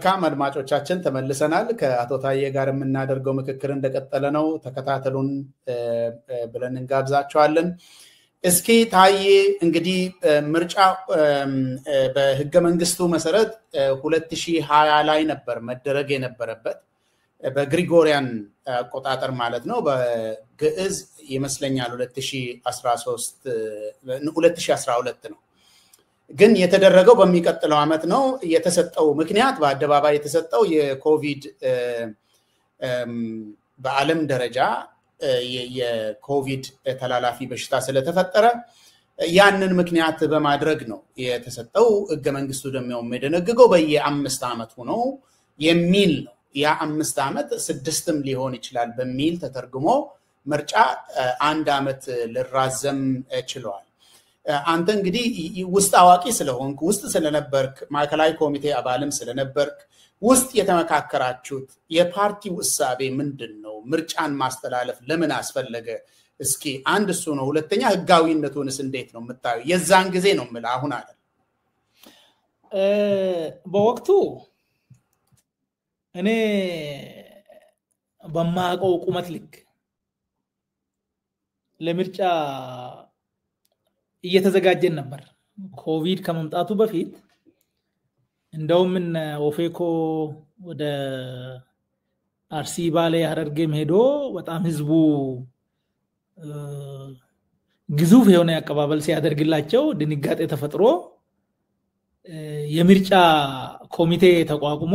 መልካም አድማጮቻችን ተመልሰናል ከአቶ ታዬ ጋር የምናደርገው ምክክር እንደቀጠለ ነው ተከታተሉን ብለን እንጋብዛቸዋለን እስኪ ታዬ እንግዲህ ምርጫ በህገ መንግስቱ መሰረት 2020 ላይ ነበር መደረግ የነበረበት በግሪጎሪያን አቆጣጠር ማለት ነው በግዕዝ ይመስለኛል 2012 ነው ግን የተደረገው በሚቀጥለው አመት ነው የተሰጠው ምክንያት በአደባባይ የተሰጠው የኮቪድ በዓለም ደረጃ የኮቪድ ተላላፊ በሽታ ስለተፈጠረ ያንን ምክንያት በማድረግ ነው የተሰጠው ህገ መንግስቱ ደግሞ የሚደነግገው በየ5 አመቱ ነው የሚል ነው ያ 5 አመት 6ም ሊሆን ይችላል በሚል ተተርጉሞ ምርጫ 1 አመት ልራዘም ችሏል አንተ እንግዲህ ውስጥ አዋቂ ስለሆንክ ውስጥ ስለነበርክ ማዕከላዊ ኮሚቴ አባልም ስለነበርክ ውስጥ የተመካከራችሁት የፓርቲው እሳቤ ምንድነው ምርጫን ማስተላለፍ ለምን አስፈለገ እስኪ አንድ እሱ ነው ሁለተኛ ህጋዊነቱንስ እንዴት ነው የምታዩ የዛን ጊዜ ነው ማለት አሁን አይደል በወቅቱ እኔ በማቀው ቁመት ልክ ለምርጫ እየተዘጋጀን ነበር ኮቪድ ከመምጣቱ በፊት እንደውም ኦፌኮ ወደ አርሲ ባሌ ሐረርጌም ሄዶ በጣም ህዝቡ ግዙፍ የሆነ አቀባበል ሲያደርግላቸው ድንጋጤ ተፈጥሮ የምርጫ ኮሚቴ ተቋቁሞ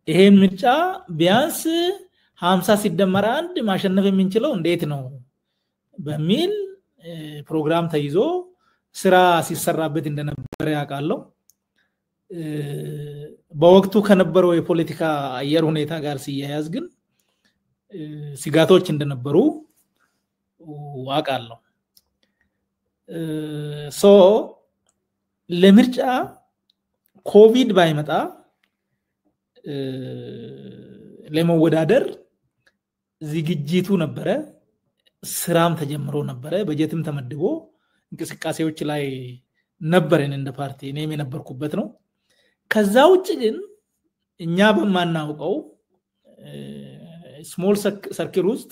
ይሄ ምርጫ ቢያንስ 50 ሲደመር 1 ማሸነፍ የምንችለው እንዴት ነው በሚል ፕሮግራም ተይዞ ስራ ሲሰራበት እንደነበር ያውቃለው በወቅቱ ከነበረው የፖለቲካ አየር ሁኔታ ጋር ሲያያዝ ግን ስጋቶች እንደነበሩ ዋቃለው ለምርጫ ኮቪድ ባይመጣ ለመወዳደር ዝግጅቱ ነበረ ስራም ተጀምሮ ነበረ በጀትም ተመድቦ እንቅስቃሴዎች ላይ ነበርን እንደ ፓርቲ እኔም የነበርኩበት ነው ከዛ ውጭ ግን እኛ በማናውቀው ስሞል ሰርክል ውስጥ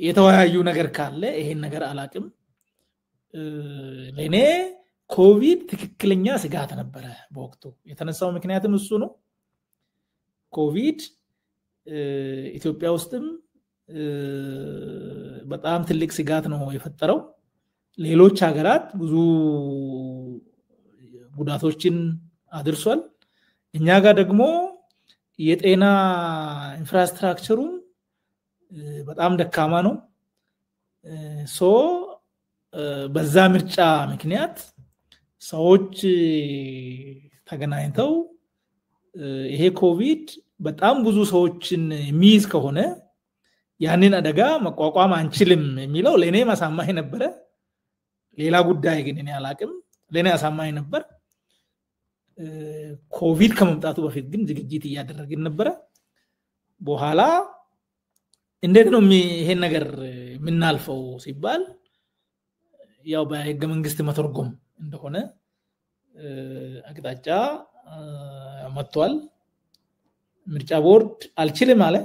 የተወያዩ ነገር ካለ ይሄን ነገር አላቅም ለኔ ኮቪድ ትክክለኛ ስጋት ነበረ በወቅቱ የተነሳው ምክንያቱም እሱ ነው ኮቪድ ኢትዮጵያ ውስጥም በጣም ትልቅ ስጋት ነው የፈጠረው ሌሎች ሀገራት ብዙ ጉዳቶችን አድርሷል እኛ ጋር ደግሞ የጤና ኢንፍራስትራክቸሩ በጣም ደካማ ነው በዛ ምርጫ ምክንያት ሰዎች ተገናኝተው ይሄ ኮቪድ በጣም ብዙ ሰዎችን የሚይዝ ከሆነ ያንን አደጋ መቋቋም አንችልም የሚለው ለኔ ማሳማኝ ነበር ሌላ ጉዳይ ግን እኔ አላቅም ለኔ አሳማኝ ነበር ኮቪድ ከመምጣቱ በፊት ግን ዝግጅት እያደረግን ነበር በኋላ እንዴት ነው ይሄን ነገር ምናልፈው ሲባል ያው በህገ መንግስት መተርጎም እንደሆነ አቅጣጫ መጥቷል ምርጫ ቦርድ አልችልም አለ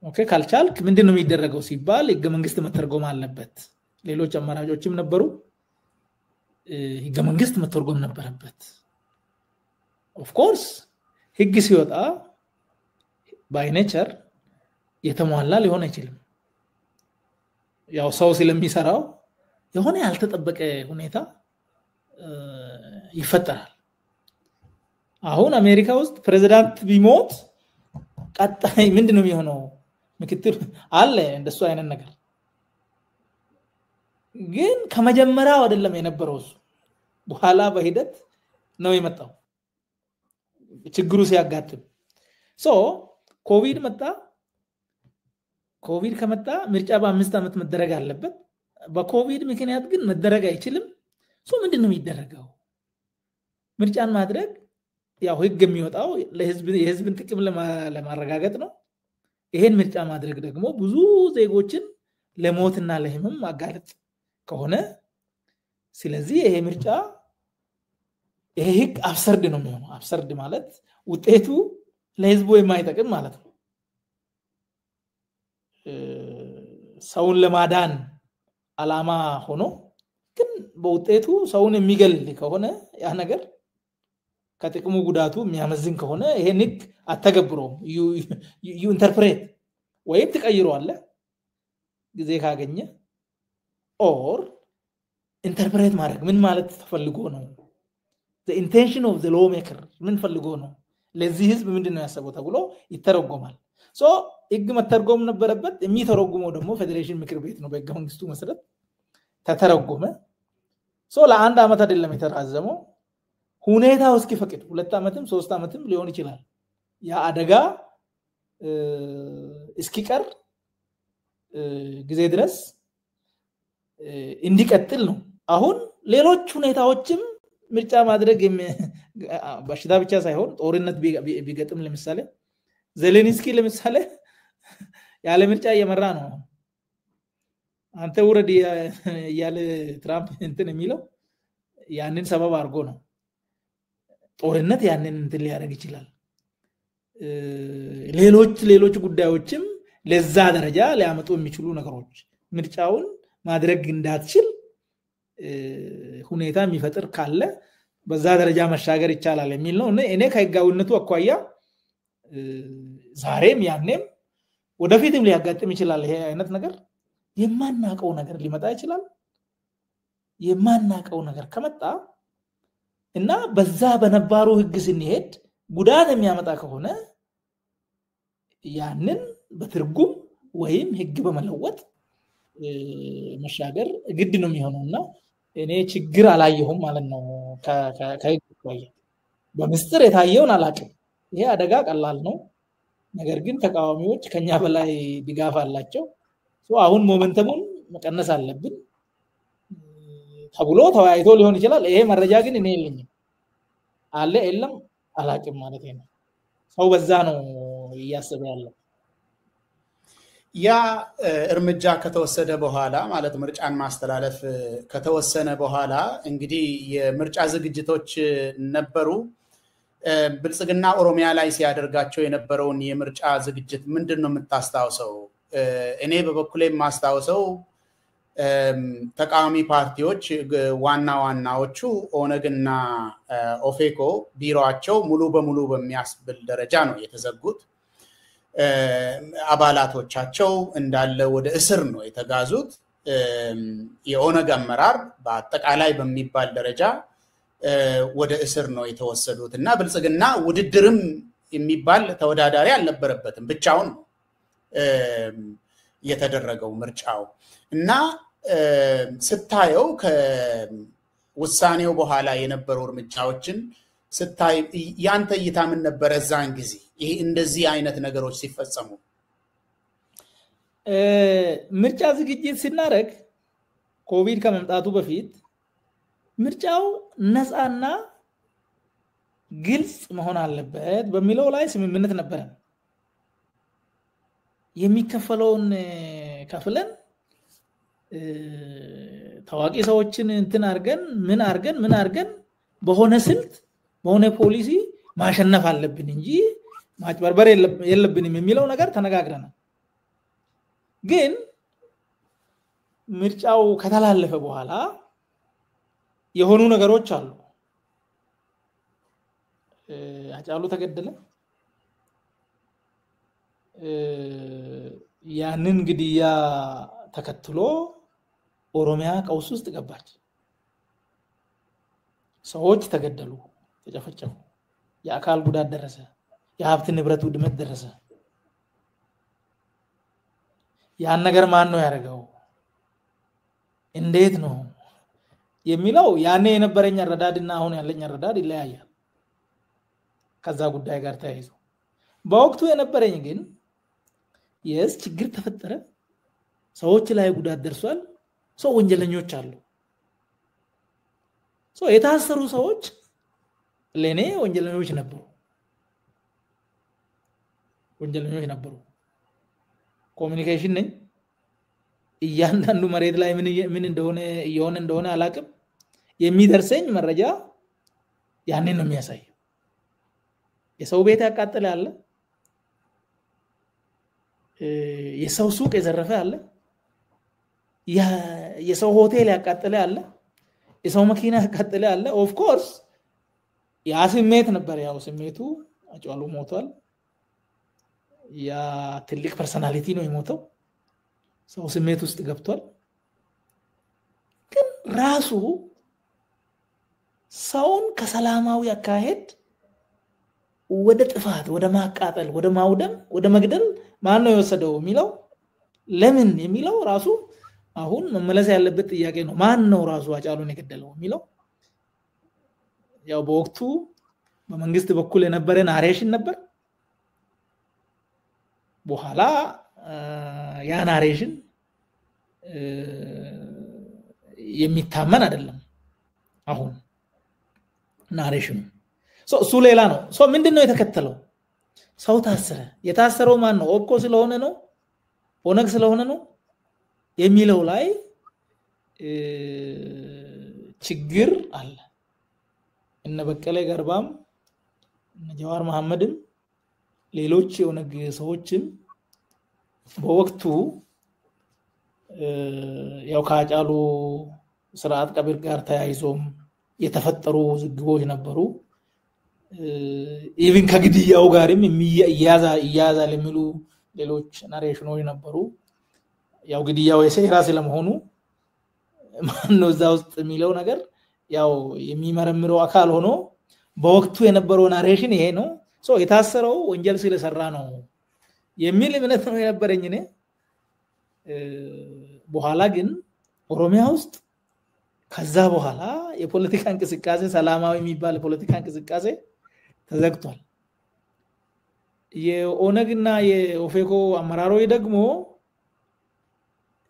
ኦኬ ካልቻልክ ምንድነው የሚደረገው ሲባል ህገ መንግስት መተርጎም አለበት ሌሎች አማራጮችም ነበሩ ህገ መንግስት መተርጎም ነበረበት ኦፍ ኮርስ ህግ ሲወጣ ባይ ኔቸር የተሟላ ሊሆን አይችልም ያው ሰው ስለሚሰራው የሆነ ያልተጠበቀ ሁኔታ ይፈጠራል አሁን አሜሪካ ውስጥ ፕሬዝዳንት ቢሞት ቀጣይ ምንድነው የሚሆነው ምክትል አለ እንደሱ አይነት ነገር ግን ከመጀመሪያው አይደለም የነበረው በኋላ በሂደት ነው የመጣው ችግሩ ሲያጋጥም ኮቪድ መጣ ኮቪድ ከመጣ ምርጫ በ5 አመት መደረግ አለበት በኮቪድ ምክንያት ግን መደረግ አይችልም ምንድነው የሚደረገው ምርጫን ማድረግ ያው ህግ የሚወጣው የህዝብን ጥቅም ለማረጋገጥ ነው ይሄን ምርጫ ማድረግ ደግሞ ብዙ ዜጎችን ለሞትና ለህመም ማጋለጥ ከሆነ ስለዚህ ይሄ ምርጫ ይሄ ህግ አብሰርድ ነው የሚሆነው። አብሰርድ ማለት ውጤቱ ለህዝቡ የማይጠቅም ማለት ነው። ሰውን ለማዳን አላማ ሆኖ ግን በውጤቱ ሰውን የሚገል ከሆነ ያ ነገር ከጥቅሙ ጉዳቱ የሚያመዝን ከሆነ ይሄን ህግ አተገብሮም ዩ ኢንተርፕሬት ወይም ትቀይረዋለህ ጊዜ ካገኘ ኦር ኢንተርፕሬት ማድረግ ምን ማለት ተፈልጎ ነው the intention of the lawmaker ምን ፈልጎ ነው ለዚህ ህዝብ ምንድነው ያሰበው ተብሎ ይተረጎማል። ሶ ህግ መተርጎም ነበረበት። የሚተረጉመው ደግሞ ፌዴሬሽን ምክር ቤት ነው በህገ መንግስቱ መሰረት ተተረጎመ። ሶ ለአንድ አመት አይደለም የተራዘመው ሁኔታው እስኪፈቅድ 2 አመትም 3 አመትም ሊሆን ይችላል ያ አደጋ እስኪቀር ጊዜ ድረስ እንዲቀጥል ነው። አሁን ሌሎች ሁኔታዎችም ምርጫ ማድረግ በሽታ ብቻ ሳይሆን ጦርነት ቢገጥም ለምሳሌ ዜሌንስኪ ለምሳሌ ያለ ምርጫ እየመራ ነው። አንተ ወረድ ያለ ትራምፕ እንትን የሚለው ያንን ሰበብ አድርጎ ነው። ጦርነት ያንን እንትን ሊያደርግ ይችላል። ሌሎች ጉዳዮችም ለዛ ደረጃ ሊያመጡ የሚችሉ ነገሮች ምርጫውን ማድረግ እንዳትችል ሁኔታ የሚፈጥር ካለ በዛ ደረጃ መሻገር ይቻላል የሚል ነው። እኔ ከህጋዊነቱ አኳያ ዛሬም ያኔም ወደፊትም ሊያጋጥም ይችላል ይሄ አይነት ነገር የማናቀው ነገር ሊመጣ ይችላል። የማናቀው ነገር ከመጣ እና በዛ በነባሩ ህግ ስንሄድ ጉዳት የሚያመጣ ከሆነ ያንን በትርጉም ወይም ህግ በመለወጥ መሻገር ግድ ነው የሚሆነውና እኔ ችግር አላየሁም ማለት ነው። ከህግ አኳያ በምስጥር የታየውን አላቅም። ይሄ አደጋ ቀላል ነው። ነገር ግን ተቃዋሚዎች ከኛ በላይ ድጋፍ አላቸው። አሁን ሞመንተሙን መቀነስ አለብን ተብሎ ተወያይቶ ሊሆን ይችላል። ይሄ መረጃ ግን እኔ የለኝም አለ የለም አላቅም ማለት ነው። ሰው በዛ ነው እያሰበ ያለው። ያ እርምጃ ከተወሰደ በኋላ ማለት ምርጫን ማስተላለፍ ከተወሰነ በኋላ እንግዲህ የምርጫ ዝግጅቶች ነበሩ። ብልጽግና ኦሮሚያ ላይ ሲያደርጋቸው የነበረውን የምርጫ ዝግጅት ምንድነው የምታስታውሰው? እኔ በበኩሌ ማስታውሰው ተቃዋሚ ፓርቲዎች ዋናዎቹ ኦነግና ኦፌኮ ቢሮአቸው ሙሉ በሙሉ በሚያስብል ደረጃ ነው የተዘጉት። አባላቶቻቸው እንዳለ ወደ እስር ነው የተጋዙት። የኦነግ አመራር በአጠቃላይ በሚባል ደረጃ ወደ እስር ነው የተወሰዱት እና ብልጽግና ውድድርም የሚባል ተወዳዳሪ አልነበረበትም። ብቻውን ነው የተደረገው ምርጫው እና ስታየው ከውሳኔው በኋላ የነበሩ እርምጃዎችን ስታይ ያንተ እይታ ምን ነበር እዛን ጊዜ ይሄ እንደዚህ አይነት ነገሮች ሲፈጸሙ? ምርጫ ዝግጅት ሲናረግ ኮቪድ ከመምጣቱ በፊት ምርጫው ነፃና ግልጽ መሆን አለበት በሚለው ላይ ስምምነት ነበረ። የሚከፈለውን ከፍለን ታዋቂ ሰዎችን እንትን አርገን ምን አርገን በሆነ ስልት በሆነ ፖሊሲ ማሸነፍ አለብን እንጂ ማጭበርበር የለብንም የሚለው ነገር ተነጋግረናል። ግን ምርጫው ከተላለፈ በኋላ የሆኑ ነገሮች አሉ። አጫሉ ተገደለ። ያንን ግድያ ተከትሎ ኦሮሚያ ቀውስ ውስጥ ገባች። ሰዎች ተገደሉ፣ ተጨፈጨፉ፣ የአካል ጉዳት ደረሰ፣ የሀብት ንብረት ውድመት ደረሰ። ያን ነገር ማን ነው ያደረገው? እንዴት ነው የሚለው ያኔ የነበረኝ አረዳድና አሁን ያለኝ አረዳድ ይለያያል ከዛ ጉዳይ ጋር ተያይዞ። በወቅቱ የነበረኝ ግን ችግር ተፈጠረ፣ ሰዎች ላይ ጉዳት ደርሷል፣ ሰው ወንጀለኞች አሉ። የታሰሩ ሰዎች ለኔ ወንጀለኞች ነበሩ። ኮሙኒኬሽን ነኝ። እያንዳንዱ መሬት ላይ ምን እንደሆነ አላቅም። የሚደርሰኝ መረጃ ያንን ነው የሚያሳየው። የሰው ቤት ያቃጠለ አለ፣ የሰው ሱቅ የዘረፈ አለ፣ የሰው ሆቴል ያቃጠለ አለ፣ የሰው መኪና ያቃጠለ አለ። ኦፍ ኮርስ ያ ስሜት ነበር። ያው ስሜቱ አጫሉ ሞቷል። ያ ትልቅ ፐርሰናሊቲ ነው የሞተው። ሰው ስሜት ውስጥ ገብቷል። ግን ራሱ ሰውን ከሰላማዊ አካሄድ ወደ ጥፋት፣ ወደ ማቃጠል፣ ወደ ማውደም፣ ወደ መግደል ማን ነው የወሰደው የሚለው ለምን የሚለው ራሱ አሁን መመለስ ያለበት ጥያቄ ነው። ማን ነው ራሱ አጫሉን የገደለው የሚለው ያው በወቅቱ በመንግስት በኩል የነበረ ናሬሽን ነበር። በኋላ ያ ናሬሽን የሚታመን አይደለም። አሁን ናሬሽኑ እሱ ሌላ ነው። ምንድነው የተከተለው? ሰው ታሰረ። የታሰረው ማን ነው? ኦብኮ ስለሆነ ነው? ኦነግ ስለሆነ ነው የሚለው ላይ ችግር አለ። እነ በቀለ ገርባም እነ ጀዋር መሐመድም ሌሎች የኦነግ ሰዎችም በወቅቱ ያው ከአጫሉ ስርዓት ቀብር ጋር ተያይዞም የተፈጠሩ ዝግቦች ነበሩ። ኢቭን ከግድያው ጋርም ይያዛል የሚሉ ሌሎች ናሬሽኖች ነበሩ። ያው ግድያው የሴራ ስለመሆኑ ማን ነው እዛ ውስጥ የሚለው ነገር ያው የሚመረምረው አካል ሆኖ በወቅቱ የነበረው ናሬሽን ይሄ ነው። የታሰረው ወንጀል ስለሰራ ነው የሚል እምነት ነው የነበረኝ እኔ። በኋላ ግን ኦሮሚያ ውስጥ ከዛ በኋላ የፖለቲካ እንቅስቃሴ ሰላማዊ የሚባል የፖለቲካ እንቅስቃሴ ተዘግቷል። የኦነግና የኦፌኮ አመራሮች ደግሞ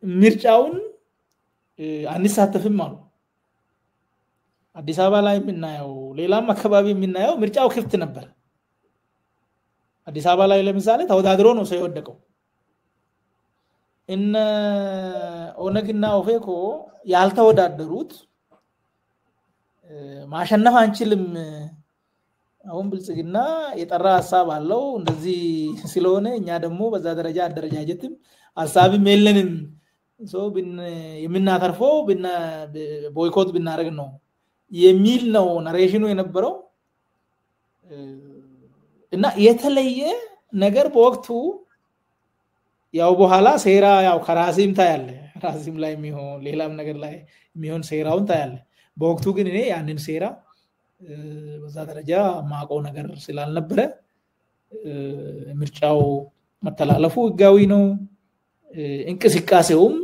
ምርጫውን አንሳተፍም አሉ። አዲስ አበባ ላይ የምናየው ሌላም አካባቢ የምናየው ምርጫው ክፍት ነበር። አዲስ አበባ ላይ ለምሳሌ ተወዳድሮ ነው ሰው የወደቀው። እነ ኦነግና ኦፌኮ ያልተወዳደሩት ማሸነፍ አንችልም፣ አሁን ብልጽግና የጠራ ሐሳብ አለው እንደዚህ ስለሆነ እኛ ደግሞ በዛ ደረጃ አደረጃጀትም ሐሳብም የለንም፣ የምናተርፈው ቦይኮት ብናደርግ ነው የሚል ነው ናሬሽኑ የነበረው። እና የተለየ ነገር በወቅቱ ያው በኋላ ሴራ ያው ከራሲም ታያለ፣ ራሲም ላይ የሚሆን ሌላም ነገር ላይ የሚሆን ሴራውን ታያለ። በወቅቱ ግን እኔ ያንን ሴራ በዛ ደረጃ ማቆ ነገር ስላልነበረ ምርጫው መተላለፉ ህጋዊ ነው። እንቅስቃሴውም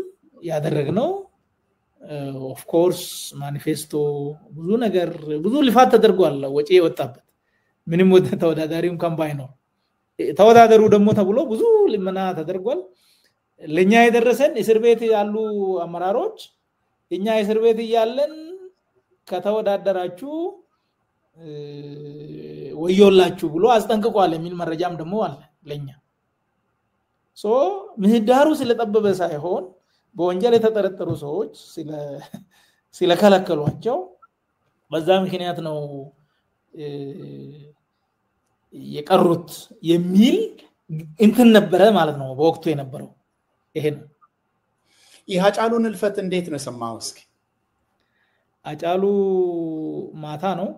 ያደረግነው ኦፍ ኮርስ ማኒፌስቶ ብዙ ነገር ብዙ ልፋት ተደርጓል፣ ወጪ የወጣበት ምንም ወደ ተወዳዳሪው ካምፓኝ ነው። ተወዳደሩ ደግሞ ተብሎ ብዙ ልመና ተደርጓል። ለኛ የደረሰን እስር ቤት ያሉ አመራሮች እኛ እስር ቤት እያለን ከተወዳደራችሁ ወዮላችሁ ብሎ አስጠንቅቋል የሚል መረጃም ደግሞ አለ ለኛ። ምህዳሩ ስለጠበበ ሳይሆን በወንጀል የተጠረጠሩ ሰዎች ስለከለከሏቸው በዛ ምክንያት ነው የቀሩት የሚል እንትን ነበረ ማለት ነው በወቅቱ የነበረው። ይሄ ነው። የአጫሉን እልፈት እንዴት ነው ሰማው? እስኪ አጫሉ ማታ ነው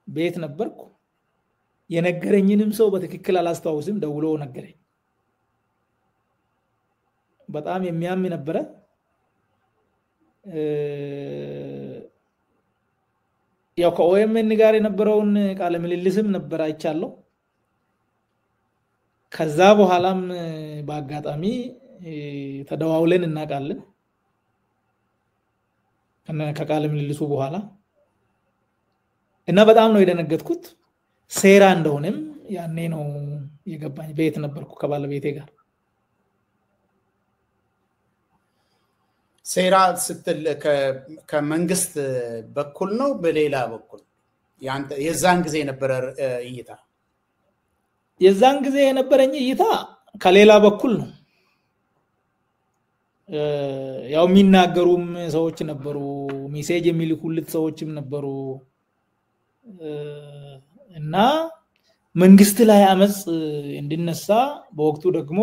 ቤት ነበርኩ። የነገረኝንም ሰው በትክክል አላስተዋውስም፣ ደውሎ ነገረኝ። በጣም የሚያም ነበረ። ያው ከኦኤምኤን ጋር የነበረውን ቃለ ምልልስም ነበር አይቻለሁ። ከዛ በኋላም በአጋጣሚ ተደዋውለን እናቃለን ከቃለ ምልልሱ በኋላ እና በጣም ነው የደነገጥኩት። ሴራ እንደሆነም ያኔ ነው የገባኝ። ቤት ነበርኩ ከባለቤቴ ጋር። ሴራ ስትል ከመንግስት በኩል ነው በሌላ በኩል? ያንተ የዛን ጊዜ የነበረ እይታ? የዛን ጊዜ የነበረኝ እይታ ከሌላ በኩል ነው። ያው የሚናገሩም ሰዎች ነበሩ፣ ሜሴጅ የሚልኩልት ሰዎችም ነበሩ። እና መንግስት ላይ አመጽ እንዲነሳ በወቅቱ ደግሞ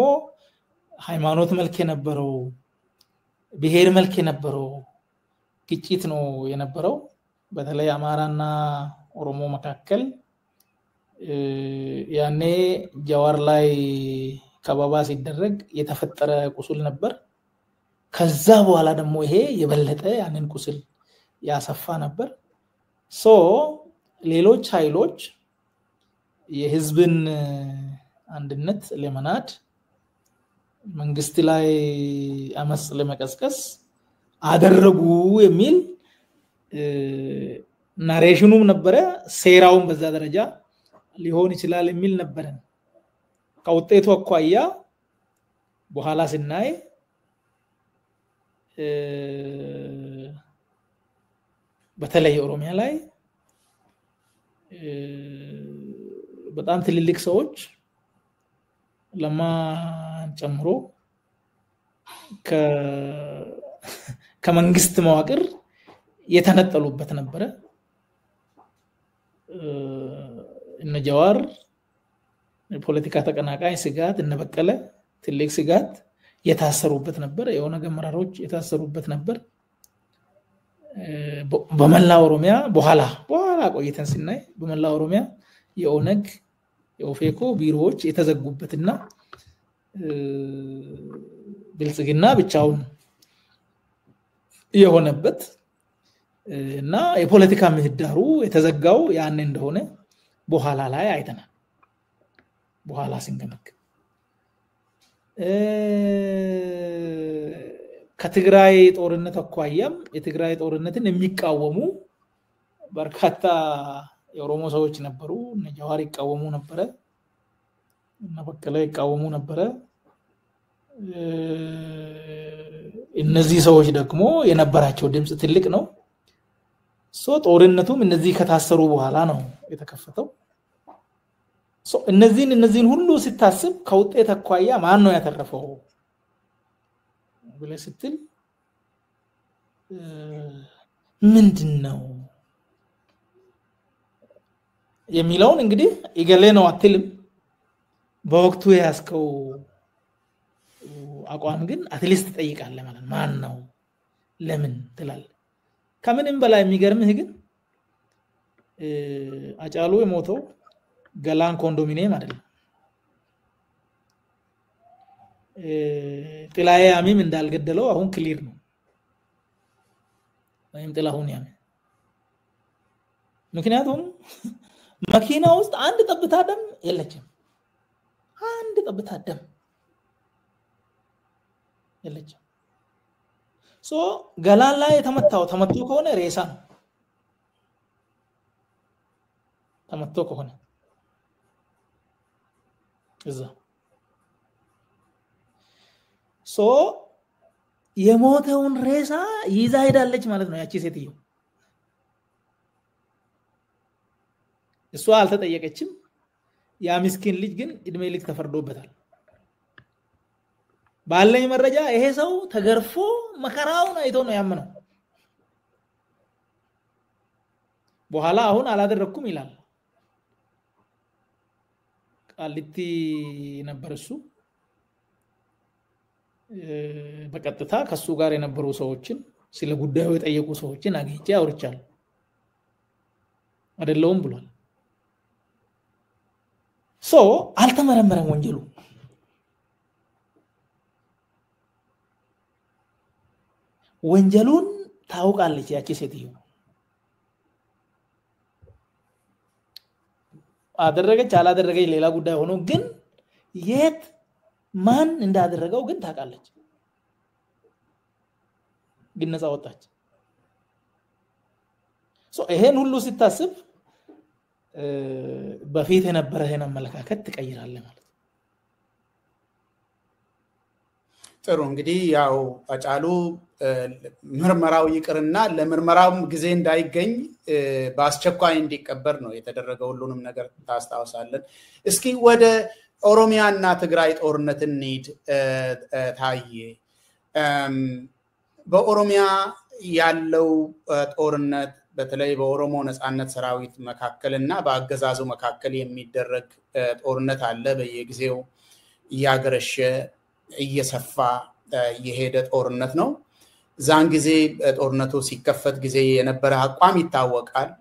ሃይማኖት መልክ የነበረው ብሔር መልክ የነበረው ግጭት ነው የነበረው በተለይ አማራና ኦሮሞ መካከል ያኔ ጃዋር ላይ ከበባ ሲደረግ የተፈጠረ ቁስል ነበር ከዛ በኋላ ደግሞ ይሄ የበለጠ ያንን ቁስል ያሰፋ ነበር ሶ ሌሎች ኃይሎች የህዝብን አንድነት ለመናድ መንግስት ላይ አመጽ ለመቀስቀስ አደረጉ የሚል ናሬሽኑም ነበረ ሴራውን በዛ ደረጃ ሊሆን ይችላል የሚል ነበር ከውጤቱ አኳያ በኋላ ስናይ በተለይ ኦሮሚያ ላይ በጣም ትልልቅ ሰዎች ለማ ጨምሮ ከመንግስት መዋቅር የተነጠሉበት ነበር እነ ጃዋር የፖለቲካ ተቀናቃይ ስጋት እነ በቀለ ትልቅ ስጋት የታሰሩበት ነበር የኦነግ አመራሮች የታሰሩበት ነበር በመላ ኦሮሚያ በኋላ ቆይተን ስናይ በመላ ኦሮሚያ የኦነግ የኦፌኮ ቢሮዎች የተዘጉበትና ብልጽግና ብቻውን የሆነበት እና የፖለቲካ ምህዳሩ የተዘጋው ያን እንደሆነ በኋላ ላይ አይተናል በኋላ ሲንገመክ ከትግራይ ጦርነት አኳያም የትግራይ ጦርነትን የሚቃወሙ በርካታ የኦሮሞ ሰዎች ነበሩ እነ ጃዋር ይቃወሙ ነበር እና በቀለ ይቃወሙ ነበር እነዚህ ሰዎች ደግሞ የነበራቸው ድምጽ ትልቅ ነው ሶ ጦርነቱም እነዚህ ከታሰሩ በኋላ ነው የተከፈተው ሶ እነዚህን ሁሉ ሲታስብ ከውጤት አኳያ ማን ነው ያተረፈው ብለህ ስትል ምንድነው የሚለውን እንግዲህ ይገሌ ነው አትልም በወቅቱ ያስከው አቋም ግን አትሊስት ጠይቃለ ማለት ማን ነው ለምን ትላል ከምንም በላይ የሚገርምህ ግን አጫሉ የሞተው ገላን ኮንዶሚኒየም አይደለም ጥላዬ አሚም እንዳልገደለው አሁን ክሊር ነው ወይም ጥላሁን ያም ምክንያቱም መኪና ውስጥ አንድ ጠብታ ደም የለችም አንድ ጠብታ ደም የለችም ሶ ገላን ላይ ተመቶ ከሆነ ሬሳ ነው ተመቶ ከሆነ እዛ ሶ የሞተውን ሬሳ ይዛ ሄዳለች ማለት ነው ያቺ ሴትዮ እሷ አልተጠየቀችም ያ ምስኪን ልጅ ግን እድሜ ልክ ተፈርዶበታል ባለኝ መረጃ ይሄ ሰው ተገርፎ መከራውን አይቶ ነው ያመነው በኋላ አሁን አላደረኩም ይላል ቃሊቲ ነበር እሱ በቀጥታ ከሱ ጋር የነበሩ ሰዎችን ስለ ጉዳዩ የጠየቁ ሰዎችን አግኝቼ አውርቻለሁ አይደለም ብሏል ሶ አልተመረመረም ወንጀሉ ወንጀሉን ታውቃለች ያቺ ሴትዮ አደረገች አላደረገች ሌላ ጉዳይ ሆኖ ግን የት ማን እንዳደረገው ግን ታውቃለች ግን ነፃ ወጣች ሶ ይሄን ሁሉ ሲታስብ በፊት የነበረህን አመለካከት ትቀይራለህ ማለት ጥሩ እንግዲህ ያው አጫሉ ምርመራው ይቅርና ለምርመራውም ጊዜ እንዳይገኝ በአስቸኳይ እንዲቀበር ነው የተደረገው ሁሉንም ነገር ታስታውሳለን እስኪ ወደ ኦሮሚያና ትግራይ ጦርነት እንሂድ ታዬ በኦሮሚያ ያለው ጦርነት በተለይ በኦሮሞ ነጻነት ሰራዊት መካከልና በአገዛዙ መካከል የሚደረግ ጦርነት አለ። በየጊዜው እያገረሸ እየሰፋ የሄደ ጦርነት ነው። ዛን ጊዜ ጦርነቱ ሲከፈት ጊዜ የነበረ አቋም ይታወቃል።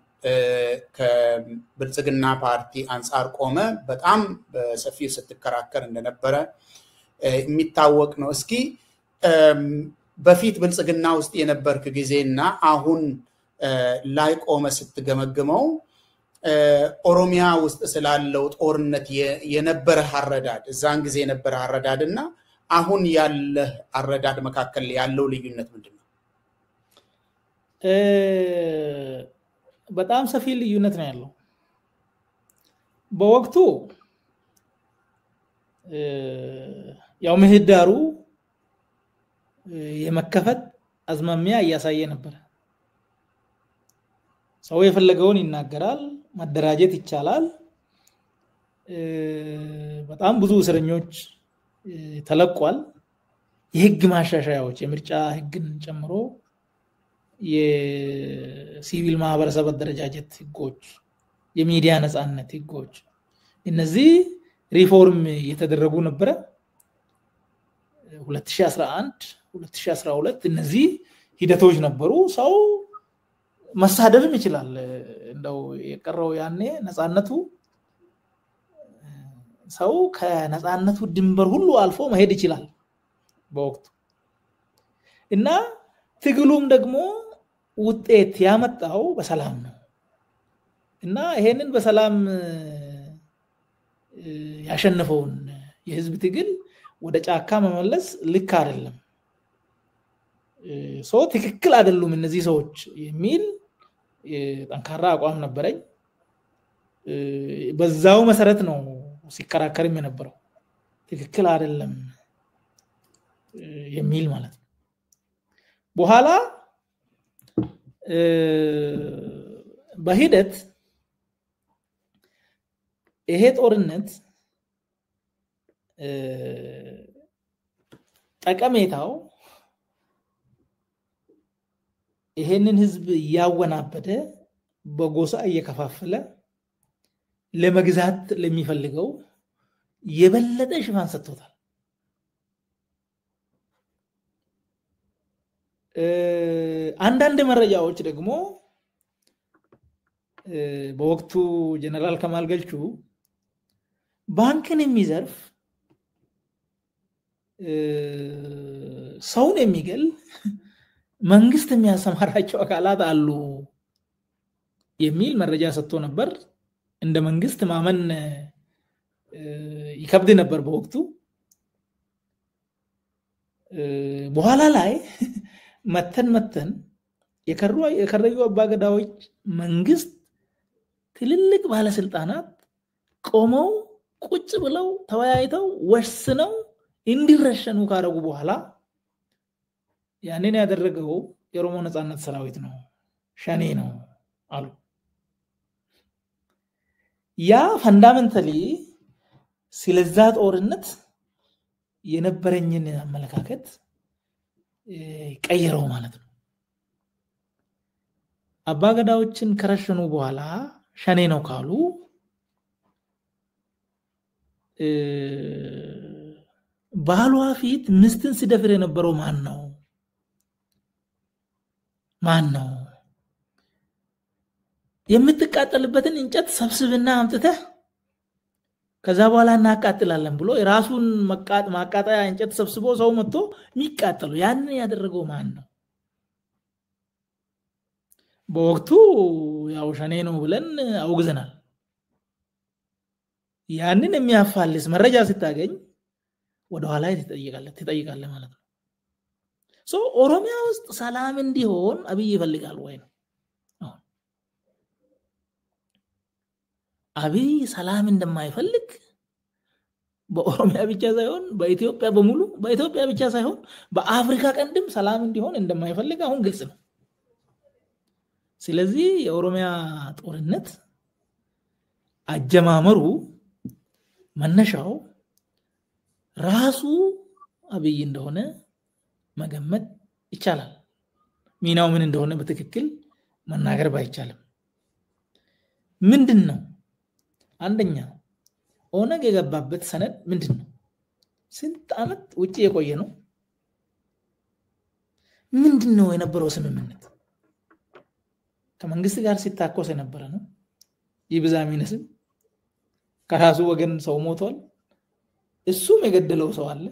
ከብልጽግና ፓርቲ አንፃር ቆመ በጣም በሰፊው ስትከራከር እንደነበረ የሚታወቅ ነው። እስኪ በፊት ብልጽግና ውስጥ የነበርክ ጊዜና አሁን ላይ ቆመ ስትገመግመው ኦሮሚያ ውስጥ ስላለው ጦርነት የነበረ አረዳድ እዛን ጊዜ የነበረ አረዳድና አሁን ያለ አረዳድ መካከል ያለው ልዩነት ምንድነው? በጣም ሰፊ ልዩነት ነው ያለው። በወቅቱ ያው ምህዳሩ የመከፈት አዝማሚያ እያሳየ ነበር። ሰው የፈለገውን ይናገራል፣ ማደራጀት ይቻላል። በጣም ብዙ እስረኞች ተለቋል። የህግ ማሻሻያዎች የምርጫ ህግን ጨምሮ የሲቪል ማህበረሰብ አደረጃጀት ህጎች፣ የሚዲያ ነፃነት ህጎች እነዚህ ሪፎርም እየተደረጉ ነበር። 2011 2012 እነዚህ ሂደቶች ነበሩ። ሰው መሳደብም ይችላል። እንደው የቀረው ያኔ ነፃነቱ ሰው ከነፃነቱ ድንበር ሁሉ አልፎ መሄድ ይችላል በወቅቱ እና ትግሉም ደግሞ ውጤት ያመጣው በሰላም ነው እና ይሄንን በሰላም ያሸነፈውን የህዝብ ትግል ወደ ጫካ መመለስ ልክ አይደለም። ሰው ትክክል አይደሉም እነዚህ ሰዎች የሚል ጠንካራ አቋም ነበረኝ። በዛው መሰረት ነው ሲከራከርም የነበረው ትክክል አይደለም የሚል ማለት ነው። በኋላ በሂደት ይሄ ጦርነት ጠቀሜታው ይሄንን ህዝብ ያወናበደ በጎሳ እየከፋፈለ ለመግዛት ለሚፈልገው የበለጠ ሽፋን ሰጥቶታል። አንዳንድ መረጃዎች ደግሞ በወቅቱ ጀነራል ከማል ገልቹ ባንክን የሚዘርፍ ሰውን የሚገል መንግስት የሚያሰማራቸው አካላት አሉ የሚል መረጃ ሰጥቶ ነበር። እንደ መንግስት ማመን ይከብድ ነበር በወቅቱ። በኋላ ላይ መተን የከረዩ አባገዳዎች መንግስት ትልልቅ ባለስልጣናት ቆመው ቁጭ ብለው ተወያይተው ወስነው እንዲረሸኑ ካረጉ በኋላ ያንን ያደረገው የኦሮሞ ነጻነት ሰራዊት ነው፣ ሸኔ ነው አሉ። ያ ፈንዳመንታሊ ስለዛ ጦርነት የነበረኝን አመለካከት ቀየረው ማለት ነው። አባገዳዎችን ከረሸኑ በኋላ ሸኔ ነው ካሉ ባሏ ፊት ምስትን ሲደፍር የነበረው ማን ነው? የምትቃጠልበትን እንጨት ሰብስብና አምጥተህ ከዛ በኋላ እናቃጥላለን ብሎ የራሱን ማቃጠያ እንጨት ሰብስቦ ሰው መጥቶ የሚቃጠለው ያንን ያደረገው ማን ነው? በወቅቱ ያው ሸኔ ነው ብለን አውግዘናል። ያንን የሚያፋልስ መረጃ ስታገኝ ወደ ኋላ ትጠይቃለህ ማለት ነው። ኦሮሚያ ውስጥ ሰላም እንዲሆን አብይ ይፈልጋል ወይ ነው? አብይ ሰላም እንደማይፈልግ በኦሮሚያ ብቻ ሳይሆን በኢትዮጵያ በሙሉ በኢትዮጵያ ብቻ ሳይሆን በአፍሪካ ቀንድም ሰላም እንዲሆን እንደማይፈልግ አሁን ግልጽ ነው። ስለዚህ የኦሮሚያ ጦርነት አጀማመሩ መነሻው ራሱ አብይ እንደሆነ መገመት ይቻላል። ሚናው ምን እንደሆነ በትክክል መናገር ባይቻልም ምንድነው አንደኛ ኦነግ የገባበት ሰነድ ምንድነው ስንት አመት ውጪ የቆየ ነው ምንድነው የነበረው ስምምነት ከመንግስት ጋር ሲታኮስ የነበረ ነው ይብዛሚነስም ከራሱ ወገን ሰው ሞቷል እሱም የገደለው ሰው አለ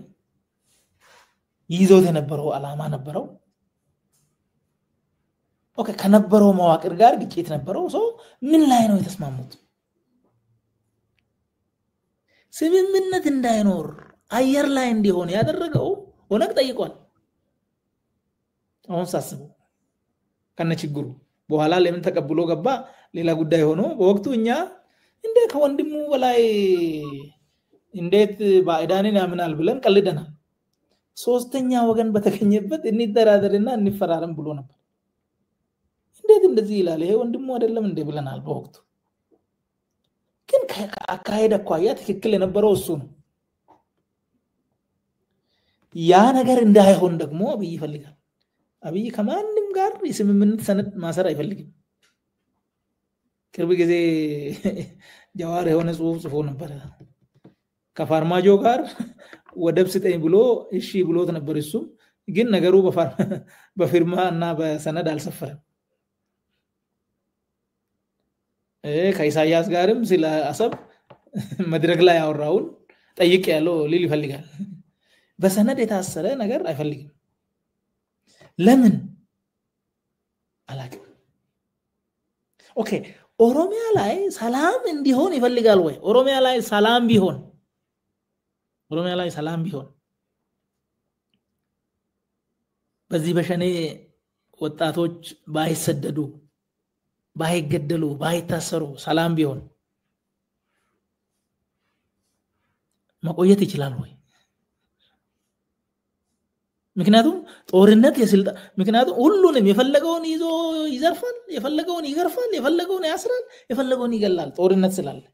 ይዞት የነበረው አላማ ነበረው ኦኬ ከነበረው መዋቅር ጋር ግጭት ነበረው ሰው ምን ላይ ነው የተስማሙት ስምምነት እንዳይኖር አየር ላይ እንዲሆን ያደረገው ኦነግ ጠይቋል አሁን ሳስበው ከነ ችግሩ በኋላ ለምን ተቀብሎ ገባ ሌላ ጉዳይ ሆኖ በወቅቱ እኛ እንደ ከወንድሙ በላይ እንዴት ባይዳንን ያምናል ብለን ቀልደናል ሶስተኛ ወገን በተገኘበት እንይደራደርና እንፈራረም ብሎ ነበር እንዴት እንደዚህ ይላል ይሄ ወንድሙ አይደለም እንደ ብለናል በወቅቱ ግን ከአካሄድ አኳያ ትክክል የነበረው እሱ ነው ያ ነገር እንዳይሆን ደግሞ አብይ ይፈልጋል አብይ ከማንም ጋር የስምምነት ሰነድ ማሰር አይፈልግም ቅርብ ጊዜ ጀዋር የሆነ ጽሁፍ ጽፎ ነበር ከፋርማጆ ጋር ወደብ ስጠኝ ብሎ እሺ ብሎት ነበር እሱ ግን ነገሩ በፊርማ እና በሰነድ አልሰፈረም ከኢሳያስ ጋርም ስለ አሰብ መድረክ ላይ ያወራውን ጠይቅ ያለው ሊል ይፈልጋል በሰነድ የታሰረ ነገር አይፈልግም ለምን አላውቅም ኦኬ ኦሮሚያ ላይ ሰላም እንዲሆን ይፈልጋል ወይ ኦሮሚያ ላይ ሰላም ቢሆን በዚህ በሸኔ ወጣቶች ባይሰደዱ ባይገደሉ ባይታሰሩ ሰላም ቢሆን መቆየት ይችላል ወይ ምክንያቱም ጦርነት የስልጣን ምክንያቱም ሁሉንም የፈለገውን ይዞ ይዘርፋል የፈለገውን ይገርፋል የፈለገውን ያስራል የፈለገውን ይገላል ጦርነት ስላለ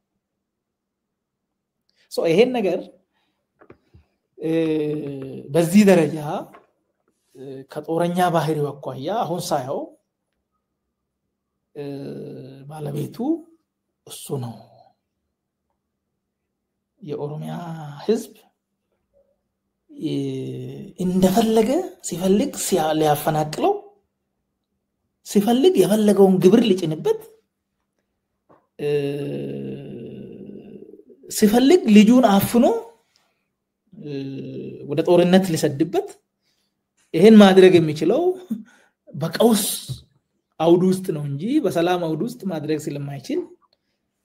ይሄን ነገር በዚህ ደረጃ ከጦረኛ ባህሪው አኳያ አሁን ሳይው ባለቤቱ እሱ ነው የኦሮሚያ ህዝብ እንደፈለገ ሲፈልግ ሲያፈናቅለው ሲፈልግ የፈለገውን ግብር ሊጭንበት ሲፈልግ ልጁን አፍኖ ወደ ጦርነት ሊሰድበት ይሄን ማድረግ የሚችለው በቀውስ አውድ ውስጥ ነው እንጂ በሰላም አውድ ውስጥ ማድረግ ስለማይችል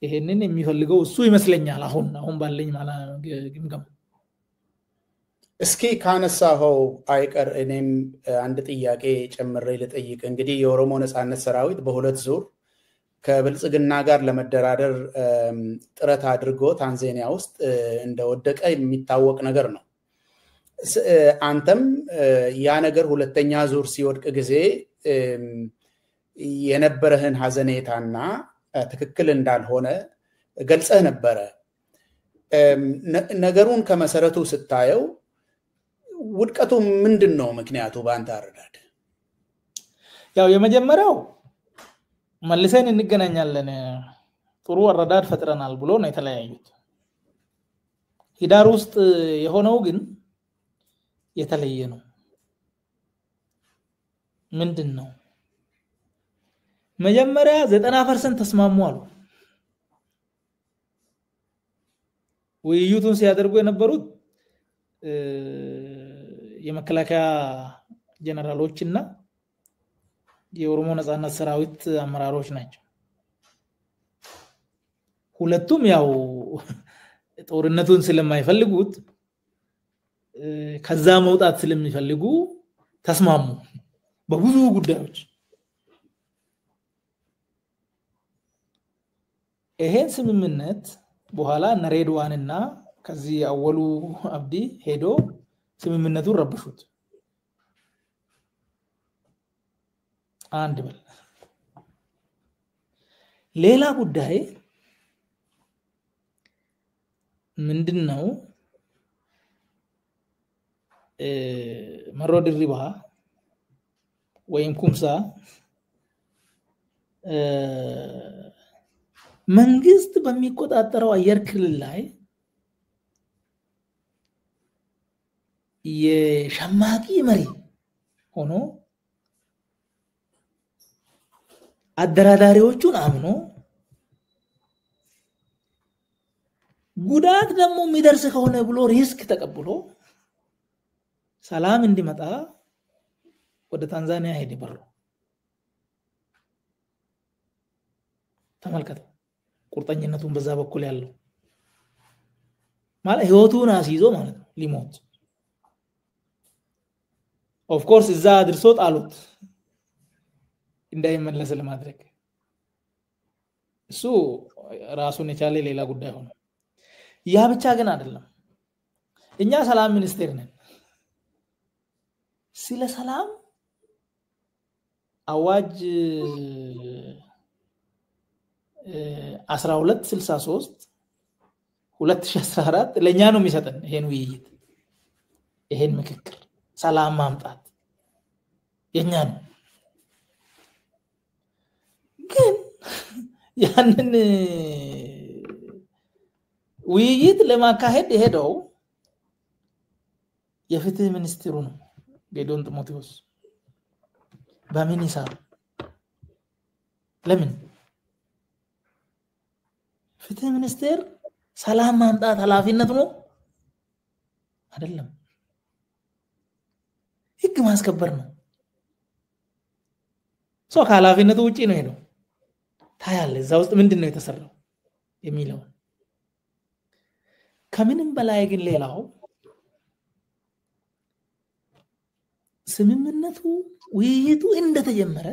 ይሄንን የሚፈልገው እሱ ይመስለኛል አሁን ባለኝ ግምገማ እስኪ ካነሳው አይቀር እኔም አንድ ጥያቄ ጨምሬ ልጠይቅ እንግዲህ የኦሮሞ ነጻነት ሰራዊት በሁለት ዙር ከብልጽግና ጋር ለመደራደር ጥረት አድርጎ ታንዛኒያ ውስጥ እንደወደቀ የሚታወቅ ነገር ነው አንተም ያ ነገር ሁለተኛ ዙር ሲወድቅ ጊዜ የነበረህን ሐዘኔታና ትክክል እንዳልሆነ ገልጸህ ነበር ነገሩን ከመሰረቱ ስታየው ውድቀቱ ምንድነው ምክንያቱ ባንተ አረዳድ ያው የመጀመሪያው መልሰን እንገናኛለን ጥሩ አረዳድ ፈጥረናል ብሎ ነው የተለያዩት ሂዳር ውስጥ የሆነው ግን የተለየ ነው ምንድነው መጀመሪያ 90% ተስማሙ አሉ ውይይቱን ሲያደርጉ የነበሩት የመከላከያ ጀነራሎችና የኦሮሞ ነጻነት ሰራዊት አመራሮች ናቸው ሁለቱም ያው ጦርነቱን ስለማይፈልጉት ከዛ መውጣት ስለሚፈልጉ ተስማሙ በብዙ ጉዳዮች ይሄን ስምምነት በኋላ ነሬድዋንና ከዚህ አወሉ አብዲ ሄዶ ስምምነቱን ረብሹት አንድ በል ሌላ ጉዳይ ምንድነው መሮ ድሪባ ወይም ኩምሳ መንግስት በሚቆጣጠረው አየር ክልል ላይ የሸማቂ መሪ ሆኖ አደራዳሪዎቹን አምኖ ጉዳት ደግሞ የሚደርስ ከሆነ ብሎ ሪስክ ተቀብሎ ሰላም እንዲመጣ ወደ ታንዛኒያ ሄደ በሩ ተመልከተው ቁርጠኝነቱን በዛ በኩል ያለው ማለት ህይወቱን አስይዞ ማለት ነው ሊሞት ኦፍ ኮርስ እዛ አድርሶ ጣሉት እንዳይመለስ ለማድረግ እሱ ራሱን የቻለ ሌላ ጉዳይ ሆኖ ያ ብቻ ግን አይደለም እኛ ሰላም ሚኒስቴር ነን ስለ ሰላም አዋጅ 1263 2014 ለኛ ነው የሚሰጠን ይሄን ውይይት ይሄን ምክክር ሰላም ማምጣት የኛ ነው ግን ያንን ውይይት ለማካሄድ ሄደው የፍትህ ሚኒስትሩ ነው ጌዶን ጢሞቴዎስ በምን ይሳብ ለምን ፍትህ ሚኒስቴር ሰላም ማምጣት ኃላፊነት ነው አይደለም ህግ ማስከበር ነው ሰው ከኃላፊነቱ ውጪ ነው ሄደው ታያለ እዛ ውስጥ ምንድነው የተሰራው የሚለው ከምንም በላይ ግን ሌላው ስምምነቱ ውይይቱ እንደተጀመረ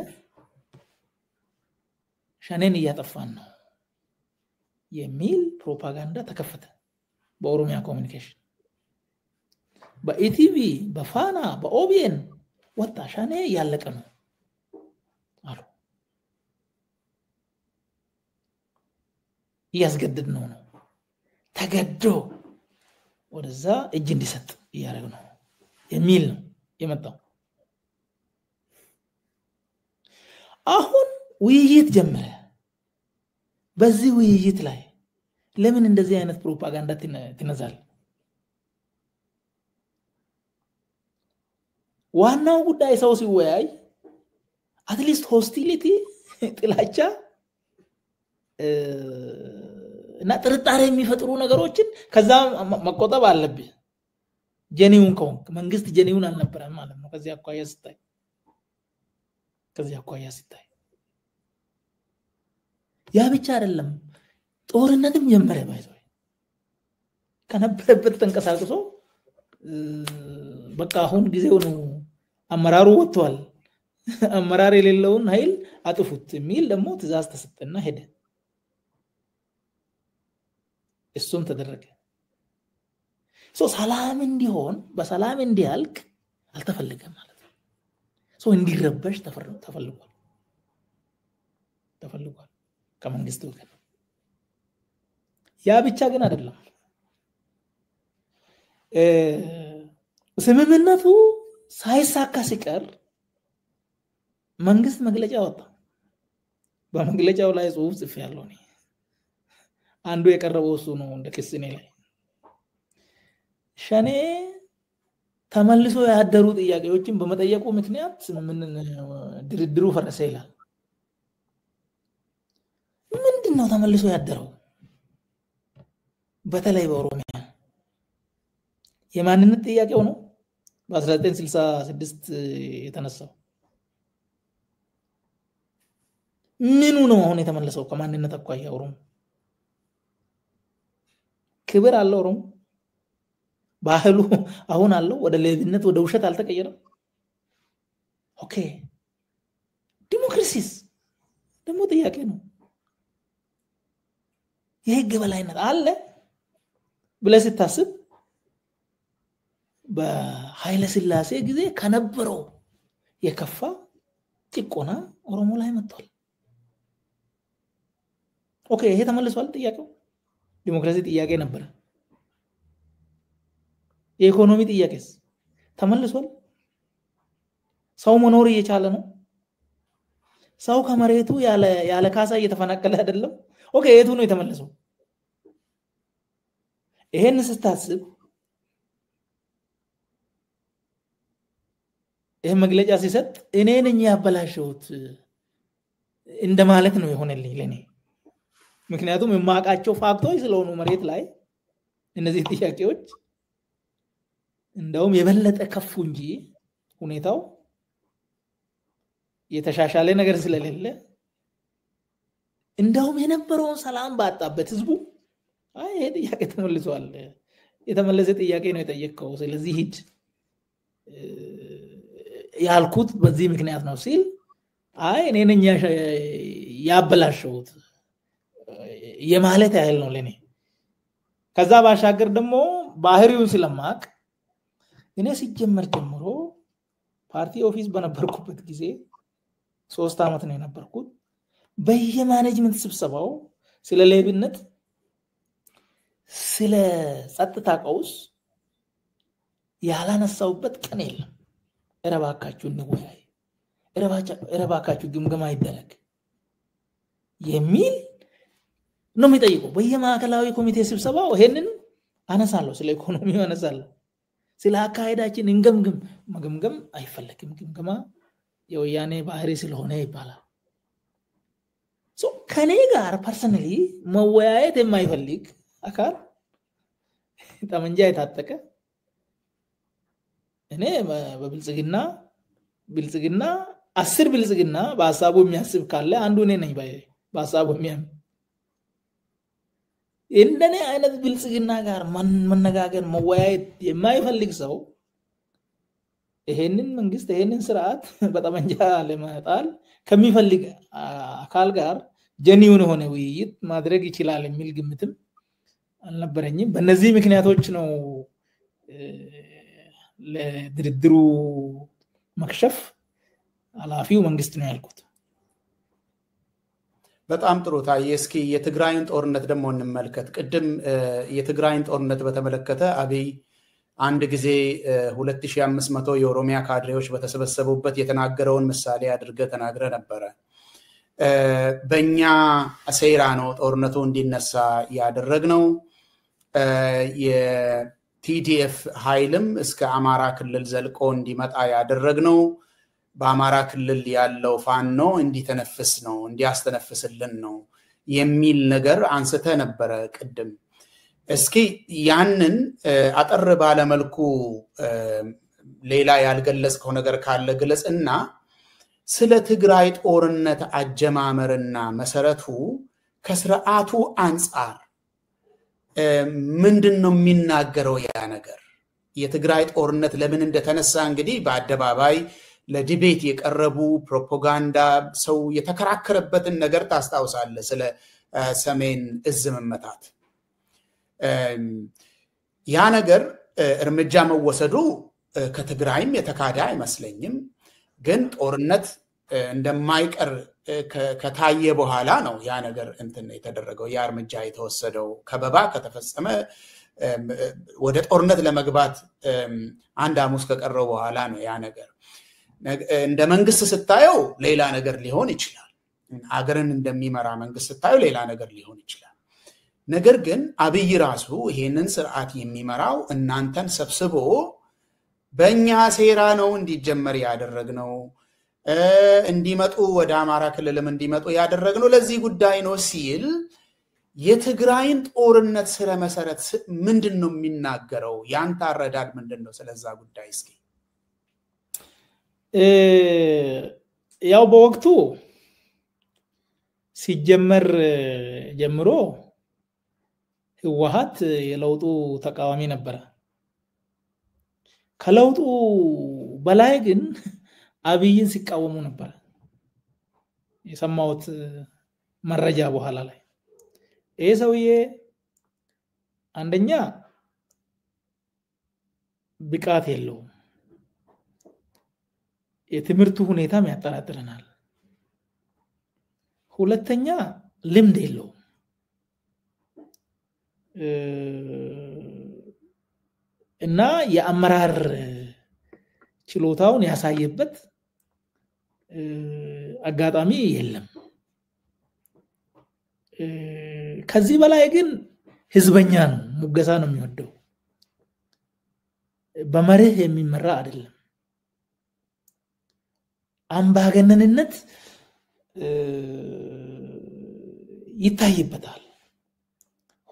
ሸኔን እያጠፋን ነው የሚል ፕሮፓጋንዳ ተከፈተ በኦሮሚያ ኮሙኒኬሽን በኢቲቪ በፋና በኦቢኤን ወጣ ሸኔ ያለቀ ነው አሉ ያስገድድ ነው ተገዶ ወደዛ እጅ እንዲሰጥ ያደረግ ነው የሚል ነው የመጣው አሁን ውይይት ጀመረ በዚህ ውይይት ላይ ለምን እንደዚህ አይነት ፕሮፓጋንዳ ትነዛል ዋናው ጉዳይ ሰው ሲወያይ አትሊስት ሆስቲሊቲ ጥላቻ እና ጥርጣሬ የሚፈጥሩ ነገሮችን ከዛ መቆጠብ አለብህ ጀኒውን ከሆንክ መንግስት ጀኒውን አልነበረም ማለት ነው ከዚህ አኳያ ሲታይ ያ ብቻ አይደለም ጦርነትም ጀመረ ባይዘው ከነበረበት ተንቀሳቅሶ በቃ አሁን ጊዜው ነው አመራሩ ወጥቷል አመራር የሌለውን ኃይል አጥፉት የሚል ደግሞ ትዕዛዝ ተሰጠና ሄደ እሱም ተደረገ ሰላም እንዲሆን በሰላም እንዲያልቅ አልተፈለገም ማለት ነው እንዲረበሽ ተፈልጓል ከመንግስት ወገን ያ ብቻ ግን አይደለም ስምምነቱ ሳይሳካ ሲቀር መንግስት መግለጫ ወጣ በመግለጫው ላይ ጽሁፍ ጽፍ ያለው ነው አንዱ የቀረበው እሱ ነው እንደ ክስኔ ላይ ሸኔ ተመልሶ ያደሩ ጥያቄዎችን በመጠየቁ ምክንያት ምን ድርድሩ ፈረሰ ይላል ምንድነው ተመልሶ ያደረው በተለይ በኦሮሚያ የማንነት ጥያቄው ነው በ1966 የተነሳው ምኑ ነው አሁን የተመለሰው ከማንነት አኳያ ኦሮሞ ክብር አለው ኦሮሞ ባህሉ አሁን አለው ወደ ሌብነት ወደ ውሸት አልተቀየረም ኦኬ ዲሞክራሲስ ደግሞ ጥያቄ ነው የህግ በላይነት አለ ብለህ ስታስብ በኃይለ ሥላሴ ጊዜ ከነበረው የከፋ ጭቆና ኦሮሞ ላይ መጥቷል ኦኬ ይሄ ተመልሷል ጥያቄው ዲሞክራሲ ጥያቄ ነበር የኢኮኖሚ ጥያቄስ ተመልሷል ሰው መኖር እየቻለ ነው ሰው ከመሬቱ ያለ ካሳ እየተፈናቀለ አይደለም ኦኬ የቱ ነው የተመለሰው ይሄን ስታስብ ይሄ መግለጫ ሲሰጥ እኔ ነኝ ያበላሸሁት እንደማለት ነው የሆነልኝ ለኔ ምክንያቱም የማቃቸው ፋክቶች ስለሆኑ መሬት ላይ እነዚህ ጥያቄዎች እንደውም የበለጠ ከፉ እንጂ ሁኔታው የተሻሻለ ነገር ስለሌለ እንደውም የነበረውን ሰላም ባጣበት ህዝቡ አይ ይሄ ጥያቄ ተመልሷል የተመለሰ ጥያቄ ነው የጠየቀው ስለዚህ ሂድ ያልኩት በዚህ ምክንያት ነው ሲል አይ እኔ ነኝ ያበላሸሁት የማለት ያህል ነው ለኔ ከዛ ባሻገር ደግሞ ባህሪውን ስለማቅ እኔ ሲጀመር ጀምሮ ፓርቲ ኦፊስ በነበርኩበት ጊዜ 3 አመት ነው የነበርኩት በየማኔጅመንት ስብሰባው ስለ ሌብነት ስለ ጸጥታ ቀውስ ያላነሳውበት ቀን የለም እረባካችሁ እንወያይ እረባካችሁ ግምገማ ይደረግ የሚል ነው የሚጠይቀው በየማዕከላዊ ኮሚቴ ስብሰባው ይሄንን አነሳለሁ ስለ ኢኮኖሚው አነሳለሁ ስለ አካሄዳችን እንገምግም መገምገም አይፈልግም ግምገማ የወያኔ ባህሪ ስለሆነ ይባላል ከኔ ጋር ፐርሰናሊ መወያየት የማይፈልግ አካል ጠመንጃ የታጠቀ እኔ በብልጽግና 10 ብልጽግና በሐሳቡ የሚያስብ ካለ አንዱ እኔ ነኝ በሐሳቡ የሚያም እንደኔ አይነት ብልጽግና ጋር መነጋገር መወያየት የማይፈልግ ሰው ይሄንን መንግስት ይሄንን ስርዓት በጠመንጃ ለማጣል ከሚፈልግ አካል ጋር ጀኒውን ሆነ ውይይት ማድረግ ይችላል የሚል ግምትም አልነበረኝም በእነዚህ ምክንያቶች ነው ለድርድሩ መክሸፍ ኃላፊው መንግስት ነው ያልኩት በጣም ጥሩ ታዬ እስኪ የትግራይን ጦርነት ደግሞ እንመልከት ቅድም የትግራይን ጦርነት በተመለከተ አብይ አንድ ጊዜ 2500 የኦሮሚያ ካድሬዎች በተሰበሰቡበት የተናገረውን ምሳሌ አድርገ ተናግረ ነበር በእኛ ሴራ ነው ጦርነቱ እንዲነሳ ያደረግነው የቲዲኤፍ ኃይልም እስከ አማራ ክልል ዘልቆ እንዲመጣ ያደረግነው በአማራ ክልል ያለው ፋኖ እንዲተነፍስ ነው እንዲያስተነፍስልን ነው የሚል ነገር አንስተ ነበር ቅድም እስኪ ያንን አጠር ባለ መልኩ ሌላ ያልገለጽከው ነገር ካለ ግለጽና ስለ ትግራይ ጦርነት አጀማመርና መሰረቱ ከስርዓቱ አንፃር ምንድነው የሚናገረው ያ ነገር የትግራይ ጦርነት ለምን እንደተነሳ እንግዲህ በአደባባይ ለዲቤት የቀረቡ ፕሮፓጋንዳ ሰው የተከራከረበትን ነገር ታስታውሳለህ ስለ ሰሜን እዝ መመታት ያ ነገር እርምጃ መወሰዱ ከትግራይም የተካዳ አይመስለኝም ግን ጦርነት እንደማይቀር ከታየ በኋላ ነው ያ ነገር እንትን የተደረገው ያ እርምጃ የተወሰደው ከበባ ከተፈጸመ ወደ ጦርነት ለመግባት አንድ አሙስ ከቀረው በኋላ ነው ያ ነገር እንደ መንግስት ስታየው ሌላ ነገር ሊሆን ይችላል አገርን እንደሚመራ መንግስት ስታየው ሌላ ነገር ሊሆን ይችላል ነገር ግን አብይ ራሱ ይሄንን ስርዓት የሚመራው እናንተን ሰብስቦ በእኛ ሴራ ነው እንዲጀመር ያደረግነው እንዲመጡ ወደ አማራ ክልልም እንዲመጡ ያደረግነው ለዚህ ጉዳይ ነው ሲል የትግራይን ጦርነት ስለ መሰረት ምንድነው የሚናገረው ያንተ አረዳድ ምንድነው ስለዛ ጉዳይ እስኪ ያው በወቅቱ ሲጀመር ጀምሮ ህወሓት የለውጡ ተቃዋሚ ነበር ከለውጡ በላይ ግን አብይን ሲቃወሙ ነበር የሰማውት መረጃ በኋላ ላይ ይሄ ሰውዬ አንደኛ ብቃት የለውም የትምህርቱ ሁኔታም ያጠራጥረናል ሁለተኛ ልምድ የለውም እና የአመራር ችሎታውን ያሳየበት አጋጣሚ የለም። ከዚህ በላይ ግን ህዝበኛ ነው፣ ሙገሳ ነው የሚወደው፣ በመርህ የሚመራ አይደለም። አምባገነንነት ይታይበታል፣